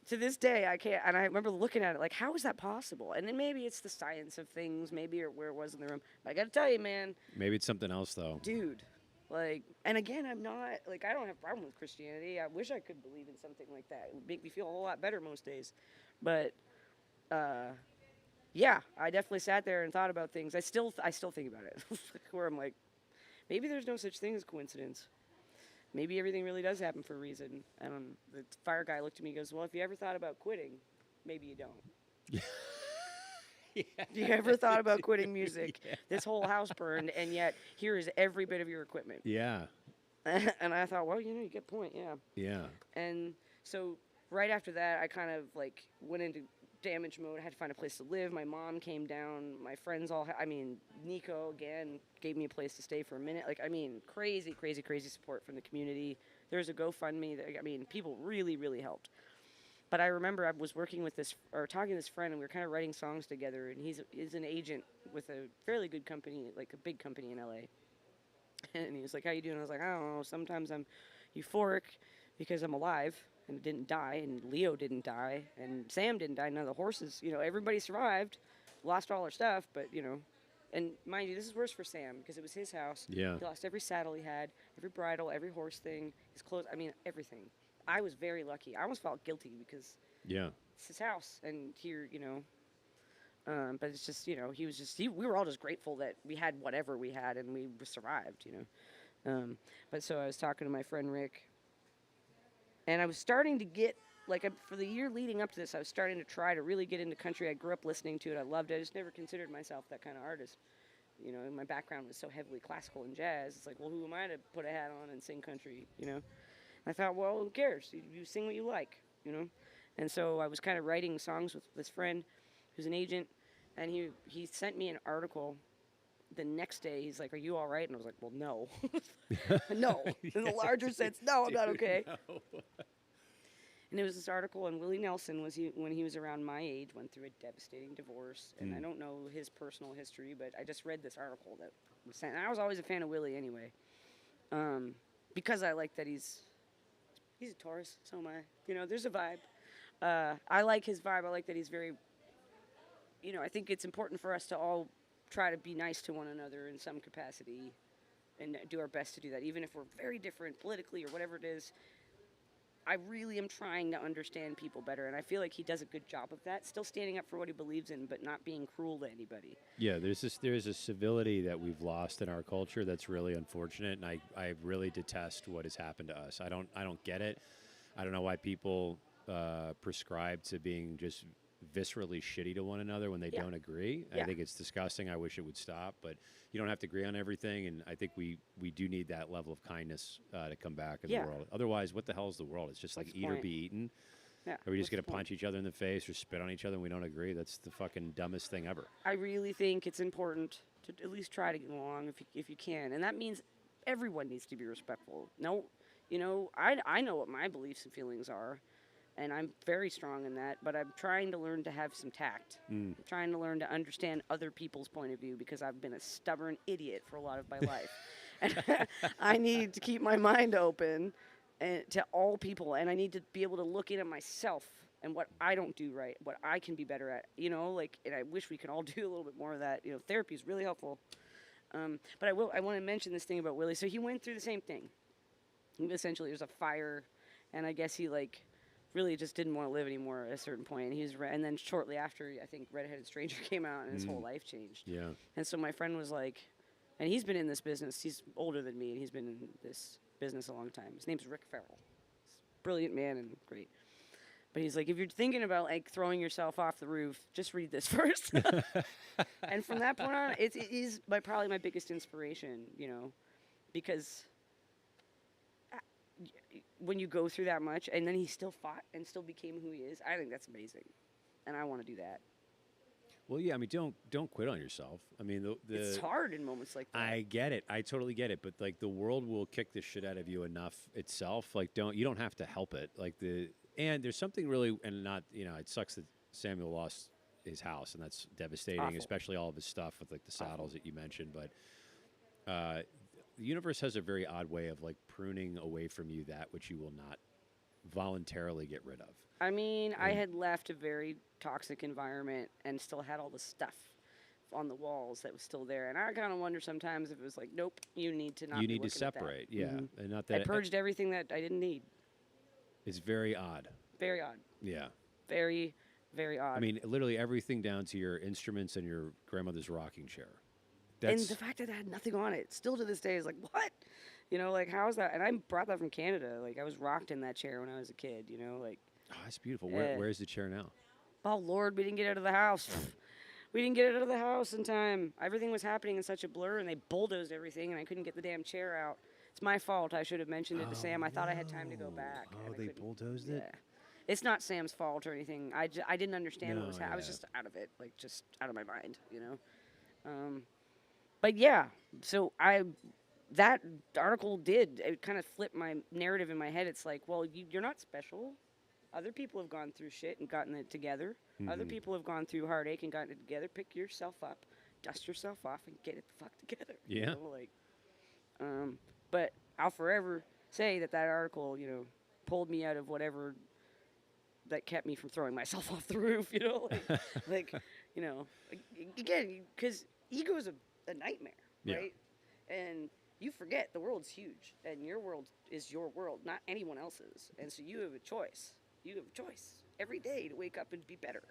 To this day, I can't. And I remember looking at it like, how is that possible? And then maybe it's the science of things, maybe or where it was in the room. But I got to tell you, man, Maybe it's something else though. dude. Like, and again, I'm not, like, I don't have a problem with Christianity. I wish I could believe in something like that. It would make me feel a whole lot better most days. But, yeah, I definitely sat there and thought about things. I still think about it. Where I'm like, maybe there's no such thing as coincidence. Maybe everything really does happen for a reason. And the fire guy looked at me and goes, well, if you ever thought about quitting, maybe you don't. Yeah. You ever thought about quitting music? Yeah. This whole house burned, and yet here is every bit of your equipment. Yeah. And I thought, well, you get a point, yeah. Yeah. And so right after that, I kind of like went into damage mode. I had to find a place to live. My mom came down. My friends all, Nico again gave me a place to stay for a minute. Like, crazy, crazy, crazy support from the community. There's a GoFundMe. People really, really helped. But I remember I was working with talking to this friend, and we were kind of writing songs together. And he's an agent with a fairly good company, like a big company in LA. And he was like, "How you doing?" I was like, "I don't know. Sometimes I'm euphoric because I'm alive and didn't die, and Leo didn't die, and Sam didn't die. None of the horses, everybody survived, lost all their stuff, but And mind you, this is worse for Sam because it was his house. Yeah. He lost every saddle he had, every bridle, every horse thing, his clothes. Everything. I was very lucky. I almost felt guilty because it's his house, and here, but it's just, we were all just grateful that we had whatever we had and we survived, But so I was talking to my friend Rick, and I was starting to get, for the year leading up to this, I was starting to try to really get into country. I grew up listening to it. I loved it. I just never considered myself that kind of artist. My background was so heavily classical and jazz. It's like, well, who am I to put a hat on and sing country, I thought, well, who cares? You sing what you like, And so I was kind of writing songs with this friend who's an agent, and he sent me an article the next day. He's like, "Are you all right?" And I was like, "Well, no." No. In the larger sense, no, I'm not okay. No. And it was this article, and Willie Nelson, when he was around my age, went through a devastating divorce. And I don't know his personal history, but I just read this article that was sent. And I was always a fan of Willie anyway, because I like that he's a Taurus, so am I. There's a vibe. I like his vibe. I like that he's very, I think it's important for us to all try to be nice to one another in some capacity and do our best to do that, even if we're very different politically or whatever it is. I really am trying to understand people better, and I feel like he does a good job of that, still standing up for what he believes in, but not being cruel to anybody. Yeah, there's a civility that we've lost in our culture that's really unfortunate, and I really detest what has happened to us. I don't get it. I don't know why people prescribe to being just viscerally shitty to one another when they don't agree. Yeah. I think it's disgusting. I wish it would stop, but you don't have to agree on everything, and I think we do need that level of kindness to come back in the world. Otherwise, what the hell is the world? It's just like eat or be eaten. Yeah. Are we just going to punch each other in the face or spit on each other and we don't agree? That's the fucking dumbest thing ever. I really think it's important to at least try to get along if you can, and that means everyone needs to be respectful. No, I know what my beliefs and feelings are, and I'm very strong in that, but I'm trying to learn to have some tact. I'm trying to learn to understand other people's point of view because I've been a stubborn idiot for a lot of my life. And I need to keep my mind open to all people, and I need to be able to look in at myself and what I don't do right, what I can be better at, like, and I wish we could all do a little bit more of that. Therapy is really helpful. But I want to mention this thing about Willie. So he went through the same thing. Essentially, there's a fire, and I guess he like really just didn't want to live anymore at a certain point. And then shortly after, I think Redheaded Stranger came out, and his whole life changed. Yeah. And so my friend was like, and he's been in this business. He's older than me, and he's been in this business a long time. His name's Rick Farrell. He's a brilliant man and great. But he's like, if you're thinking about like throwing yourself off the roof, just read this first. And from that point on, it is probably my biggest inspiration, because when you go through that much, and then he still fought and still became who he is, I think that's amazing, and I want to do that. Well, yeah, I mean, don't quit on yourself. I mean, it's hard in moments like that. I get it. I totally get it. But like, the world will kick the shit out of you enough itself. Like, you don't have to help it. And there's something really, and not, it sucks that Samuel lost his house, and that's devastating, Awful. especially all of his stuff with like the saddles that you mentioned. But the universe has a very odd way of like pruning away from you that which you will not voluntarily get rid of. I mean, I had left a very toxic environment and still had all the stuff on the walls that was still there. And I kind of wonder sometimes if it was like, nope, you need to not. You be need to looking at that. separate, yeah, and not I that purged everything that I didn't need. It's very odd. Very odd. Yeah. Very, very odd. I mean, literally everything down to your instruments and your grandmother's rocking chair. And the fact that I had nothing on it, still to this day, is like, what? Like, how is that? And I brought that from Canada. Like, I was rocked in that chair when I was a kid, like. Oh, that's beautiful. Yeah. Where's the chair now? Oh, Lord, we didn't get out of the house. We didn't get out of the house in time. Everything was happening in such a blur, and they bulldozed everything, and I couldn't get the damn chair out. It's my fault. I should have mentioned it to Sam. I thought I had time to go back. Oh, they bulldozed it? Yeah. It's not Sam's fault or anything. I didn't understand what was happening. I was yeah. just out of it, like, just out of my mind, But yeah, so that article it kind of flipped my narrative in my head. It's like, well, you're not special. Other people have gone through shit and gotten it together. Other people have gone through heartache and gotten it together. Pick yourself up, dust yourself off, and get it the fuck together. Yeah. But I'll forever say that article, pulled me out of whatever that kept me from throwing myself off the roof. Again, because ego is a nightmare, right? And you forget the world's huge, and your world is your world, not anyone else's. And so you have a choice. You have a choice every day to wake up and be better.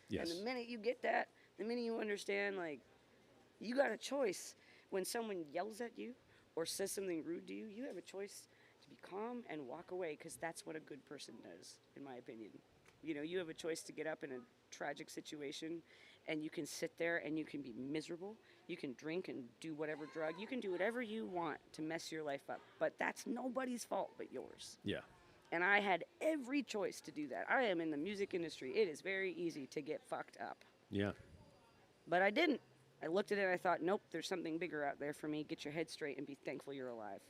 Yes. And the minute you get that, the minute you understand, like, you got a choice. When someone yells at you or says something rude to you, you have a choice to be calm and walk away, because that's what a good person does, in my opinion. You have a choice to get up in a tragic situation, and you can sit there and you can be miserable. You can drink and do whatever drug. You can do whatever you want to mess your life up, but that's nobody's fault but yours. Yeah. And I had every choice to do that. I am in the music industry. It is very easy to get fucked up. Yeah. But I didn't. I looked at it and I thought, nope, there's something bigger out there for me. Get your head straight and be thankful you're alive.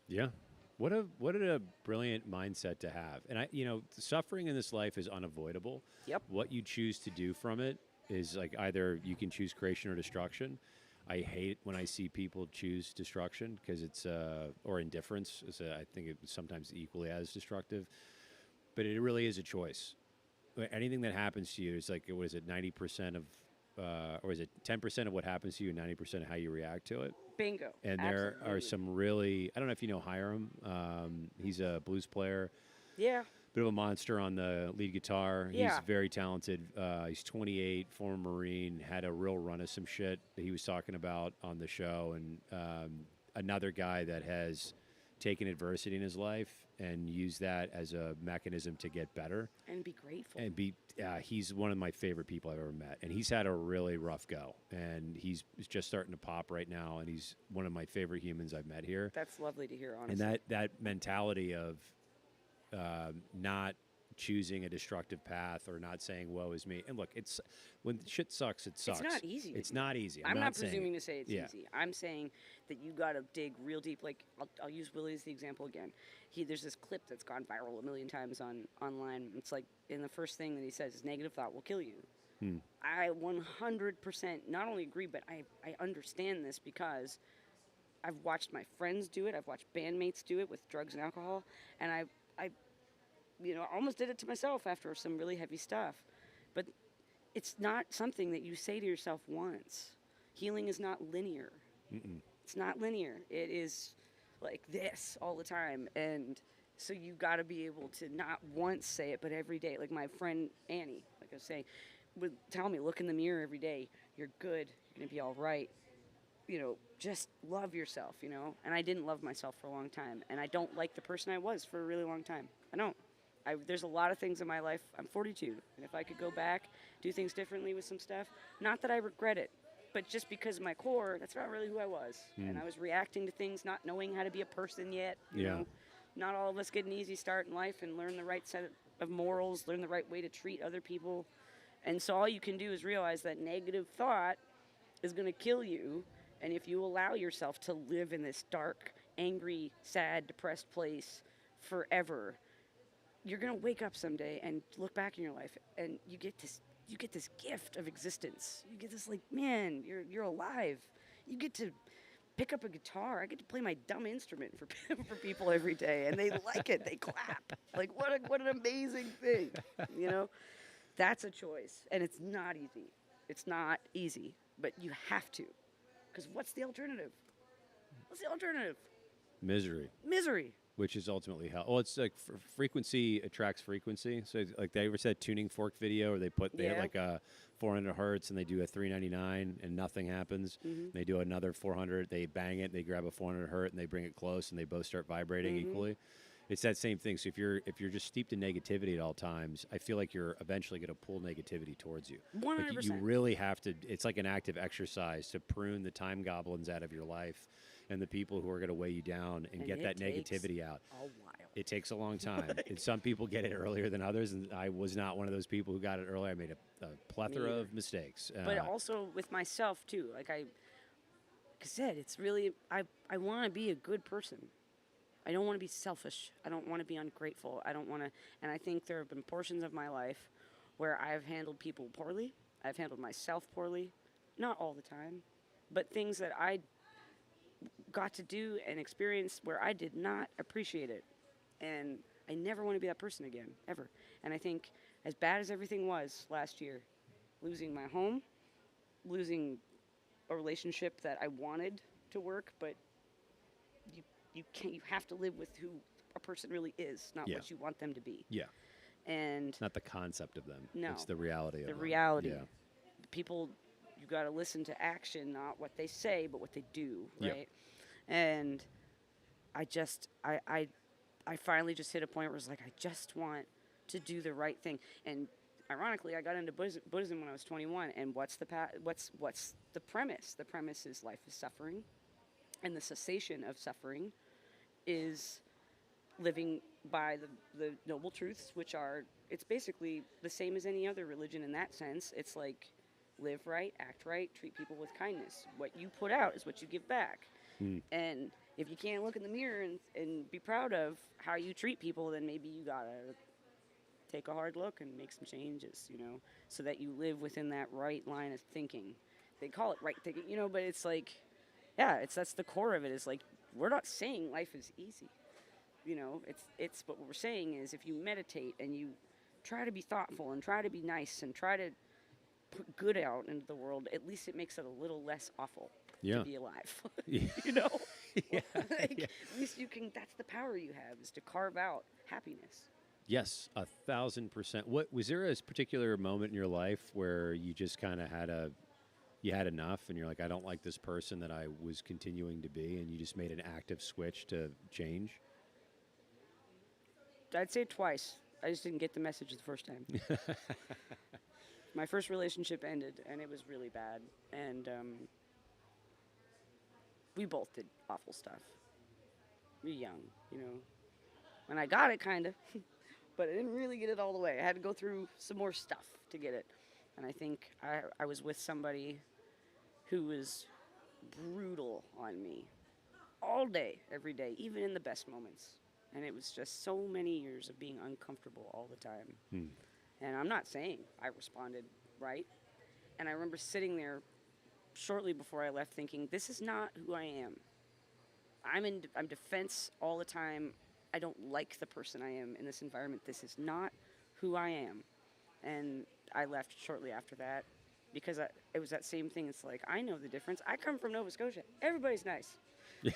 Yeah. What a brilliant mindset to have. And suffering in this life is unavoidable. Yep. What you choose to do from it is like either you can choose creation or destruction. I hate when I see people choose destruction because it's or indifference. I think it's sometimes equally as destructive, but it really is a choice. Anything that happens to you is like, what is it, 90% of, or is it 10% of what happens to you and 90% of how you react to it? Bingo. And there are some really, I don't know if you know Hiram. He's a blues player. Yeah. Bit of a monster on the lead guitar. Yeah. He's very talented. He's 28, former Marine, had a real run of some shit that he was talking about on the show. And another guy that has taken adversity in his life and used that as a mechanism to get better. And be grateful. And he's one of my favorite people I've ever met. And he's had a really rough go. And he's just starting to pop right now. And he's one of my favorite humans I've met here. That's lovely to hear, honestly. And that mentality of not choosing a destructive path or not saying woe is me. And look, it's when shit sucks, it sucks. It's not easy. It's not easy. I'm not saying presuming to say it's yeah. easy. I'm saying that you got to dig real deep. Like, I'll use Willie as the example again. There's this clip that's gone viral a million times online. It's like, in the first thing that he says is, negative thought will kill you. I 100% not only agree, but I understand this because I've watched my friends do it. I've watched bandmates do it with drugs and alcohol. And I almost did it to myself after some really heavy stuff. But it's not something that you say to yourself once. Healing is not linear. Mm-mm. It's not linear. It is like this all the time. And so you got to be able to not once say it, but every day. Like my friend Annie, like I was saying, would tell me, look in the mirror every day. You're good. You're going to be all right. Just love yourself, And I didn't love myself for a long time. And I don't like the person I was for a really long time. I don't. There's a lot of things in my life. I'm 42. And if I could go back, do things differently with some stuff, not that I regret it, but just because of my core, that's not really who I was. And I was reacting to things, not knowing how to be a person yet. You know, not all of us get an easy start in life and learn the right set of morals, learn the right way to treat other people. And so all you can do is realize that negative thought is going to kill you. And if you allow yourself to live in this dark, angry, sad, depressed place forever, you're going to wake up someday and look back in your life and you get this gift of existence. You get this, like, man, you're alive. You get to pick up a guitar. I get to play my dumb instrument for people every day, and they like it. They clap. Like, what an amazing thing, That's a choice, and it's not easy. It's not easy, but you have to, because what's the alternative? What's the alternative? Misery. Which is ultimately hell. Well, it's like frequency attracts frequency. So like they ever said tuning fork video, or they had like a 400 hertz and they do a 399 and nothing happens. Mm-hmm. They do another 400, they bang it, they grab a 400 hertz and they bring it close and they both start vibrating equally. It's that same thing. So if you're just steeped in negativity at all times, I feel like you're eventually going to pull negativity towards you. 100%. Like you really have to. It's like an active exercise to prune the time goblins out of your life and the people who are going to weigh you down and get that negativity out. A while. It takes a long time. And some people get it earlier than others, and I was not one of those people who got it early. I made a plethora of mistakes. But also with myself too. Like I said, it's really I want to be a good person. I don't want to be selfish. I don't want to be ungrateful. I don't want to. And I think there have been portions of my life where I've handled people poorly. I've handled myself poorly. Not all the time, but things that I got to do and experience where I did not appreciate it. And I never want to be that person again, ever. And I think as bad as everything was last year, losing my home, losing a relationship that I wanted to work, but you have to live with who a person really is, not what you want them to be. Yeah. And not the concept of them. No. It's the reality of them. The reality. Yeah. People, you got to listen to action, not what they say, but what they do, right? Yeah. And I finally just hit a point where it's like, I just want to do the right thing. And ironically, I got into Buddhism when I was 21. And what's the premise? The premise is life is suffering, and the cessation of suffering is living by the noble truths, which are, it's basically the same as any other religion in that sense. It's like live right, act right, treat people with kindness. What you put out is what you give back. And if you can't look in the mirror and be proud of how you treat people, then maybe you gotta take a hard look and make some changes, so that you live within that right line of thinking. They call it right thinking, but it's like, that's the core of it, is like, we're not saying life is easy. It's what we're saying is, if you meditate and you try to be thoughtful and try to be nice and try to put good out into the world, at least it makes it a little less awful to be alive. At least you can, that's the power you have, is to carve out happiness. Yes, 1,000%. What was there a particular moment in your life where you just kind of you had enough and you're like, I don't like this person that I was continuing to be, and you just made an active switch to change? I'd say twice. I just didn't get the message the first time. My first relationship ended, and it was really bad. And we both did awful stuff. We were young, And I got it, kind of. But I didn't really get it all the way. I had to go through some more stuff to get it. And I think I was with somebody who was brutal on me all day, every day, even in the best moments. And it was just so many years of being uncomfortable all the time. And I'm not saying I responded right. And I remember sitting there shortly before I left thinking, this is not who I am. I'm defense all the time. I don't like the person I am in this environment. This is not who I am. And I left shortly after that because it was that same thing. It's like, I know the difference. I come from Nova Scotia. Everybody's nice.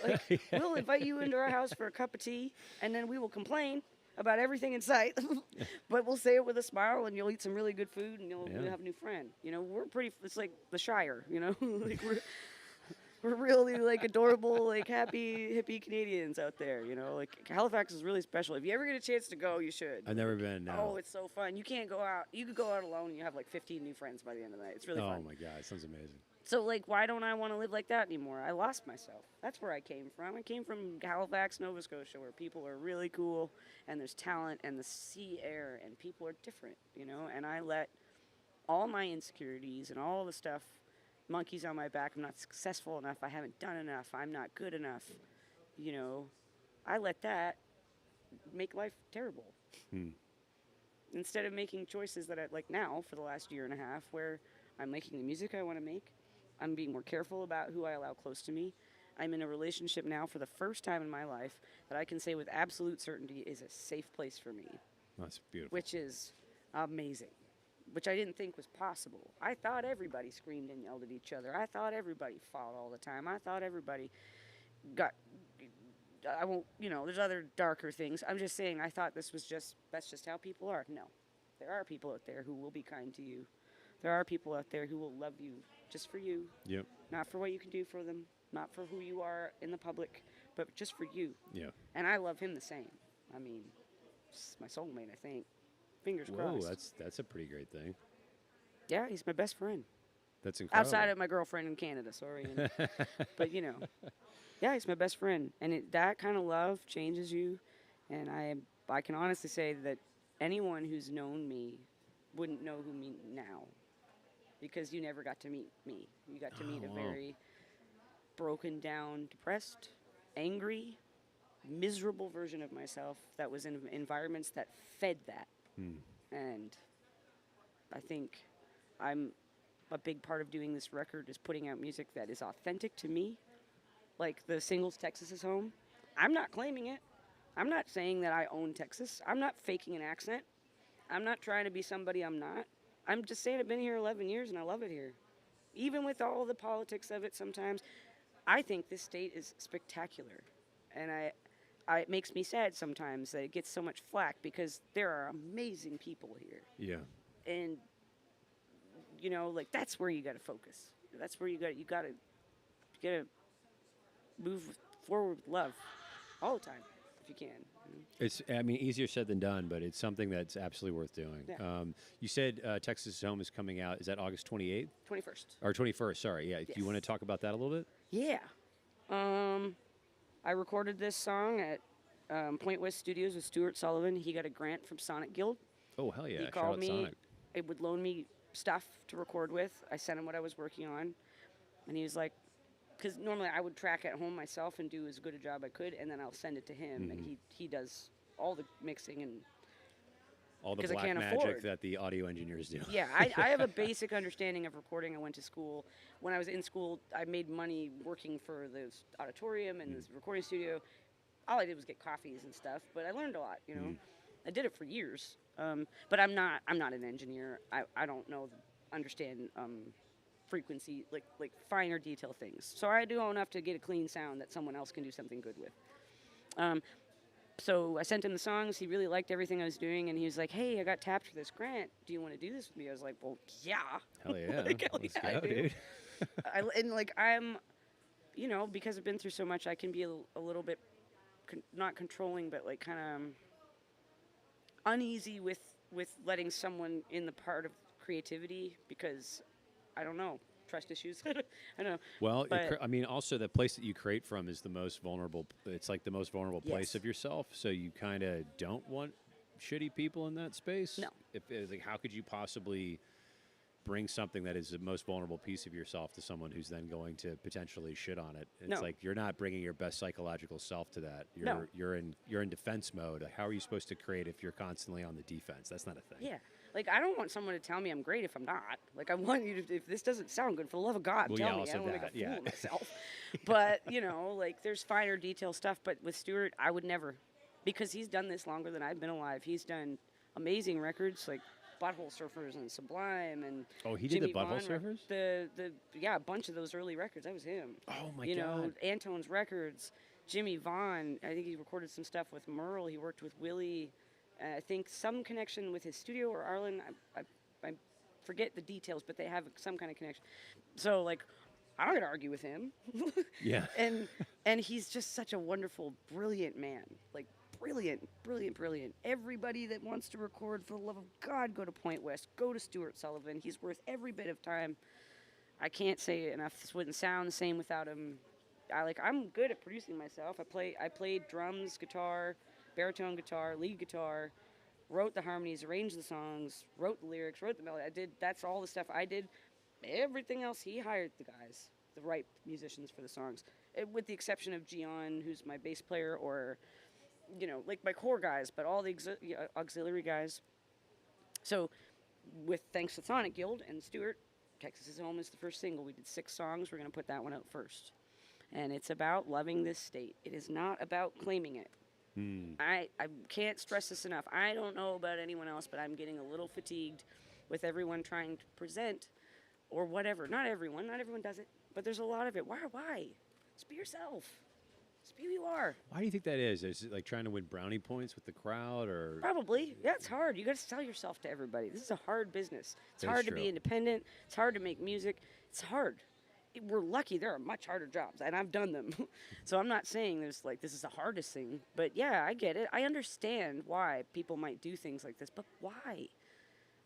Like, we'll invite you into our house for a cup of tea, and then we will complain about everything in sight. But we'll say it with a smile, and you'll eat some really good food, and you'll have a new friend. You know, we're pretty. It's like the Shire. You know, like we're really like adorable, like happy hippie Canadians out there. You know, like Halifax is really special. If you ever get a chance to go, you should. I've never been. No. Oh, it's so fun. You can't go out. You could go out alone, and you have like 15 new friends by the end of the night. It's really fun. Oh my God, it sounds amazing. So, like, why don't I want to live like that anymore? I lost myself. That's where I came from. I came from Halifax, Nova Scotia, where people are really cool, and there's talent, and the sea air, and people are different, you know? And I let all my insecurities and all the stuff, monkeys on my back, I'm not successful enough, I haven't done enough, I'm not good enough, you know? I let that make life terrible. Instead of making choices that I, like now, for the last year and a half, where I'm making the music I want to make, I'm being more careful about who I allow close to me. I'm in a relationship now for the first time in my life that I can say with absolute certainty is a safe place for me. That's beautiful. Which is amazing. Which I didn't think was possible. I thought everybody screamed and yelled at each other. I thought everybody fought all the time. I thought everybody I won't, you know, there's other darker things. I'm just saying, I thought that's just how people are. No. There are people out there who will be kind to you. There are people out there who will love you just for you. Yep. Not for what you can do for them, not for who you are in the public, but just for you. Yeah. And I love him the same. I mean, it's my soulmate, I think. Fingers crossed. Whoa, that's a pretty great thing. Yeah, he's my best friend. That's incredible. Outside of my girlfriend in Canada, sorry. But, you know, yeah, he's my best friend. And that kind of love changes you. And I can honestly say that anyone who's known me wouldn't know who me now. Because you never got to meet me. You got to meet a very broken down, depressed, angry, miserable version of myself that was in environments that fed that. And I think a big part of doing this record is putting out music that is authentic to me. Like the singles Texas is Home. I'm not claiming it. I'm not saying that I own Texas. I'm not faking an accent. I'm not trying to be somebody I'm not. I'm just saying I've been here 11 years and I love it here. Even with all the politics of it sometimes, I think this state is spectacular. And it makes me sad sometimes that it gets so much flack because there are amazing people here. Yeah. And, you know, like that's where you got to focus. That's where you got to move forward with love all the time if you can. It's, I mean, easier said than done, but it's something that's absolutely worth doing. Yeah. You said Texas Home is coming out. Is that August 28th? 21st. Or 21st, sorry. Yeah. Yes. Do you want to talk about that a little bit? Yeah. I recorded this song at Point West Studios with Stuart Sullivan. He got a grant from Sonic Guild. Oh, hell yeah. He Shout called out me. Sonic. It would loan me stuff to record with. I sent him what I was working on. And he was like, because normally I would track at home myself and do as good a job I could, and then I'll send it to him, and he does all the mixing and all the 'cause I black can't magic afford. that the audio engineers do. Yeah, I have a basic understanding of recording. I went to school. When I was in school, I made money working for the auditorium and this recording studio. All I did was get coffees and stuff, but I learned a lot, you know. I did it for years. But I'm not an engineer. I don't understand frequency, like finer detail things. So I do know enough to get a clean sound that someone else can do something good with. So I sent him the songs. He really liked everything I was doing, and he was like, "Hey, I got tapped for this grant. Do you want to do this with me?" I was like, "Well, yeah." Hell yeah. Like, hell Let's yeah, go, I do. dude. I'm, you know, because I've been through so much, I can be a little bit not controlling, but like kind of uneasy with letting someone in the part of creativity because I don't know. Trust issues. I don't know. Well, but I mean, also the place that you create from is the most vulnerable. It's like the most vulnerable place Yes. of yourself. So you kind of don't want shitty people in that space. No. If it's like, how could you possibly bring something that is the most vulnerable piece of yourself to someone who's then going to potentially shit on it? It's No. like you're not bringing your best psychological self to that. No. You're in defense mode. Like, how are you supposed to create if you're constantly on the defense? That's not a thing. yeah. Like, I don't want someone to tell me I'm great if I'm not. Like, I want you to, if this doesn't sound good, for the love of God, Well, tell yeah, me. I also don't want to that, make a fool yeah. of myself. But, you know, like, there's finer detail stuff. But with Stuart, I would never. because he's done this longer than I've been alive. He's done amazing records like Butthole Surfers and Sublime and Oh, he did Jimmy the Butthole Vaughn Surfers? yeah, a bunch of those early records. That was him. Oh my You know, God. Antone's records, Jimmy Vaughn. I think he recorded some stuff with Merle. He worked with Willie. I think some connection with his studio or Arlen. I forget the details, but they have some kind of connection. So like, I'm not gonna argue with him. Yeah. and he's just such a wonderful, brilliant man. Like brilliant, brilliant, brilliant. Everybody that wants to record, for the love of God, go to Point West. Go to Stuart Sullivan. He's worth every bit of time. I can't say it enough. This wouldn't sound the same without him. I'm good at producing myself. I played drums, guitar, baritone guitar, lead guitar, wrote the harmonies, arranged the songs, wrote the lyrics, wrote the melody. That's all the stuff I did. Everything else, he hired the guys, the right musicians for the songs, with the exception of Gian, who's my bass player, or, you know, like my core guys, but all the auxiliary guys. So with thanks to Sonic Guild and Stuart, Texas is Home is the first single. We did 6 songs. We're going to put that one out first. And it's about loving this state. It is not about claiming it. I can't stress this enough. I don't know about anyone else, but I'm getting a little fatigued with everyone trying to present or whatever. Not everyone does it, but there's a lot of it. Why? Just be yourself. Just be who you are. Why do you think that is? Is it like trying to win brownie points with the crowd, or? Probably. Yeah, it's hard. You got to sell yourself to everybody. This is a hard business. It's That's hard true. to be independent. It's hard to make music. It's hard. We're lucky. There are much harder jobs, and I've done them. So I'm not saying this is the hardest thing. But yeah, I get it. I understand why people might do things like this. But why?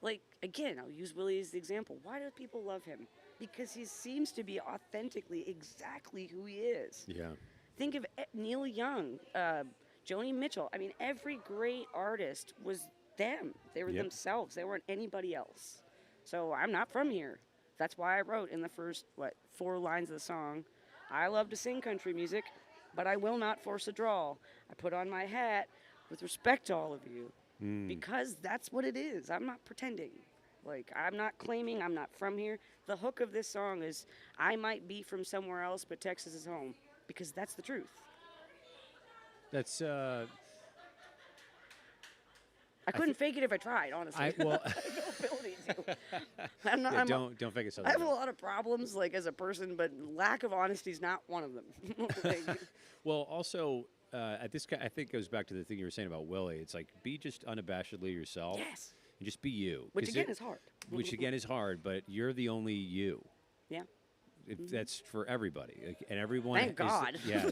Like, again, I'll use Willie as the example. Why do people love him? Because he seems to be authentically exactly who he is. Yeah. Think of Neil Young, Joni Mitchell. I mean, every great artist was them. They were themselves. They weren't anybody else. So I'm not from here. That's why I wrote in the first, 4 lines of the song, I love to sing country music, but I will not force a drawl. I put on my hat with respect to all of you. Because that's what it is. I'm not pretending. Like, I'm not claiming I'm not from here. The hook of this song is, I might be from somewhere else, but Texas is home. Because that's the truth. That's I couldn't fake it if I tried, honestly. I have no ability to. Don't fake it. I have a lot of problems, like, as a person, but lack of honesty is not one of them. Well, also, I think it goes back to the thing you were saying about Willie. It's like, be just unabashedly yourself. Yes. And just be you. Which, again, is hard. Which, again, is hard, but you're the only you. Yeah. That's for everybody. Like, and everyone. Thank God. Yeah.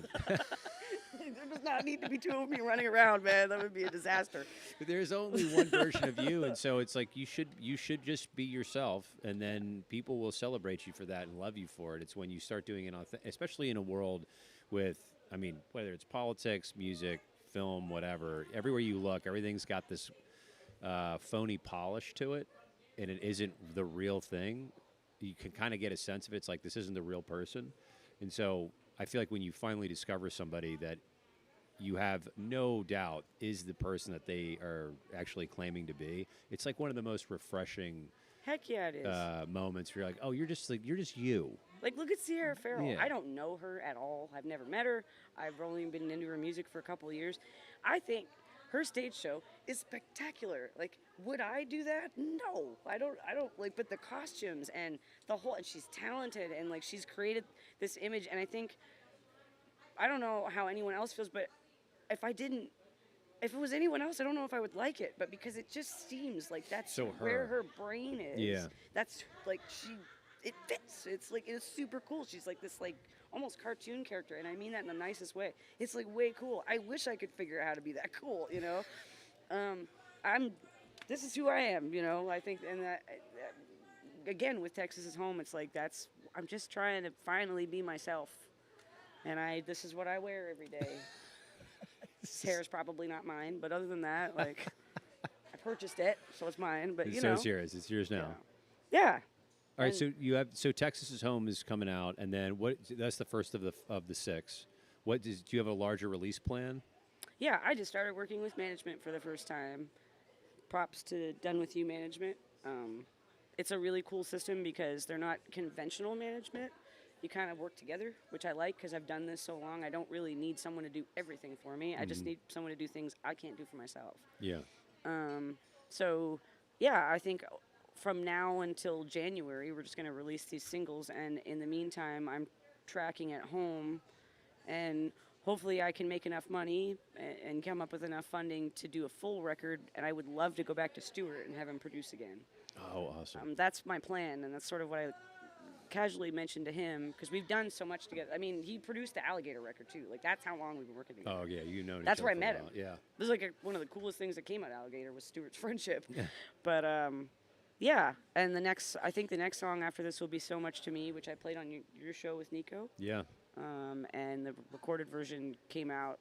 There does not need to be 2 of me running around, man. That would be a disaster. But there's only one version of you, and so it's like you should just be yourself, and then people will celebrate you for that and love you for it. It's when you start doing it, especially in a world with, I mean, whether it's politics, music, film, whatever. Everywhere you look, everything's got this phony polish to it, and it isn't the real thing. You can kind of get a sense of it. It's like, this isn't the real person, and so I feel like when you finally discover somebody that you have no doubt is the person that they are actually claiming to be, it's like one of the most refreshing Heck yeah, it is. moments where you're like, oh, you're just you. Like, look at Sierra Farrell. Yeah. I don't know her at all. I've never met her. I've only been into her music for a couple of years. I think her stage show is spectacular. Like, would I do that? No, I don't like, but the costumes and the whole, and she's talented, and like, she's created this image, and I think, I don't know how anyone else feels, but if it was anyone else, I don't know if I would like it, but because it just seems like that's So where her brain is. Yeah. That's like, it fits. It's like, it's super cool. She's like this, like, almost cartoon character, and I mean that in the nicest way. It's like way cool. I wish I could figure out how to be that cool, you know? This is who I am, you know? I think, and that again, with Texas is Home, it's like, I'm just trying to finally be myself. And this is what I wear every day. This hair is probably not mine, but other than that, like, I purchased it, so it's mine. But So it's yours. It's yours now. Yeah. All right. So Texas is Home is coming out, and then that's the first of the 6. Do you have a larger release plan? Yeah, I just started working with management for the first time. Props to Done With You management. It's a really cool system because they're not conventional management. you kind of work together, which I like because I've done this so long. I don't really need someone to do everything for me. I just need someone to do things I can't do for myself. Yeah. So, yeah, I think from now until January, we're just going to release these singles. And in the meantime, I'm tracking at home. And hopefully I can make enough money and come up with enough funding to do a full record. And I would love to go back to Stuart and have him produce again. Oh, awesome. That's my plan. And that's sort of what I casually mentioned to him because we've done so much together. I mean, he produced the Alligator record too. Like that's how long we've been working together. Oh yeah, you know. That's where I met him. Yeah. This is like one of the coolest things that came out of Alligator was Stuart's friendship. But yeah, and I think the next song after this will be So Much to Me, which I played on your show with Nico. Yeah. And the recorded version came out.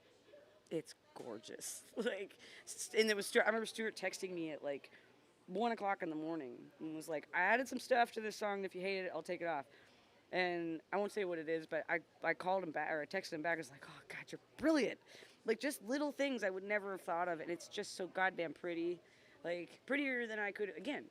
It's gorgeous. Like, and it was I remember Stuart texting me at like 1:00 in the morning and was like, I added some stuff to this song. If you hate it, I'll take it off. And I won't say what it is, but I called him back, or I texted him back. I was like, oh, God, you're brilliant. Like, just little things I would never have thought of. And it's just so goddamn pretty. Like, prettier than I could. Again,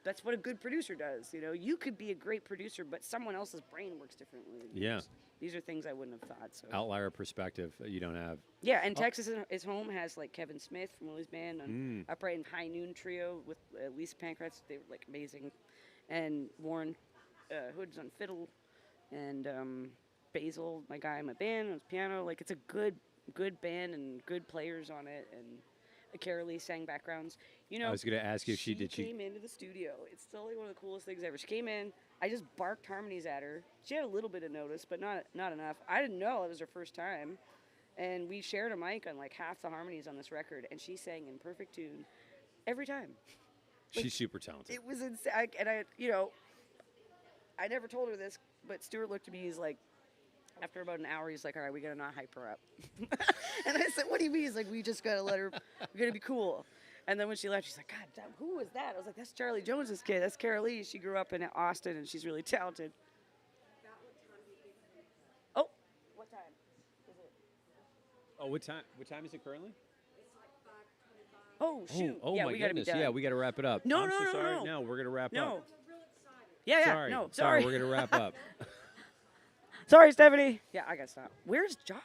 that's what a good producer does. You know, you could be a great producer, but someone else's brain works differently. Yeah. These are things I wouldn't have thought. So. Outlier perspective you don't have. Yeah, and Texas is Home has like Kevin Smith from Willie's band and Upright and High Noon Trio with Lisa Pankratz. They were like amazing, and Warren Hood's on fiddle, and Basil, my guy in my band, on piano. Like it's a good band and good players on it, and Carol Lee sang backgrounds. You know, I was going to ask you if she came into the studio. It's still like one of the coolest things ever. She came in. I just barked harmonies at her. She had a little bit of notice, but not enough. I didn't know it was her first time, and we shared a mic on like half the harmonies on this record, and she sang in perfect tune every time. Like, she's super talented. It was insane, I never told her this, but Stuart looked at me. He's like, after about an hour, he's like, all right, we got to not hype her up. And I said, what do you mean? He's like, we just got to let her, we got to be cool. And then when she left, she's like, God damn, who was that? I was like, that's Charlie Jones's kid. That's Carol Lee. She grew up in Austin, and she's really talented. Oh, what time is it? Oh, what time is it currently? Oh, shoot. Oh, yeah, my we gotta goodness. be done. Yeah, we got to wrap it up. No, I'm no, so no, sorry. no. No, we're going to wrap No. up. Yeah, sorry. We're going to wrap up. Sorry, Stephanie. Yeah, I got to stop. Where's Josh?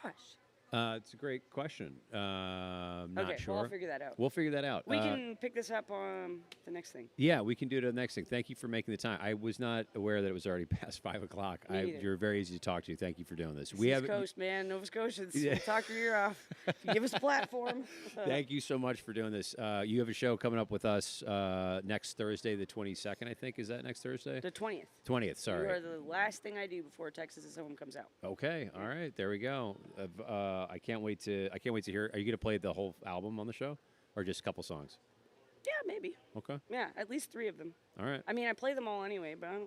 It's a great question. Not Okay, sure. well, I'll figure that out. We'll figure that out. We can pick this up on the next thing. Yeah, we can do the next thing. Thank you for making the time. I was not aware that it was already past 5 o'clock. You're very easy to talk to. Thank you for doing this. East Coast, man. Nova Scotians. We'll talk your ear off. Give us a platform. Thank you so much for doing this. You have a show coming up with us next Thursday, the 22nd, I think. Is that next Thursday? The 20th. 20th, sorry. You are the last thing I do before Texas is Home comes out. Okay, all right. There we go. I can't wait to hear. Are you going to play the whole album on the show or just a couple songs? Yeah, maybe. Okay. Yeah, at least 3 of them. All right. I mean, I play them all anyway, but I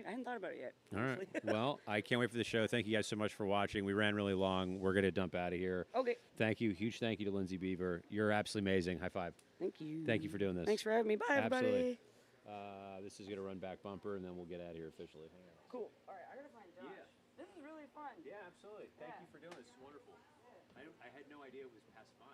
hadn't thought about it yet. All right. Well, I can't wait for the show. Thank you guys so much for watching. We ran really long. We're going to dump out of here. Okay. Thank you. Huge thank you to Lindsay Beaver. You're absolutely amazing. High five. Thank you. Thank you for doing this. Thanks for having me. Bye, everybody. Absolutely. This is going to run back bumper, and then we'll get out of here officially. Hang on. Cool. All right, I got to find Josh. Yeah. This is really fun. Yeah, absolutely. Thank you for doing this. It's wonderful. I had no idea it was past 5.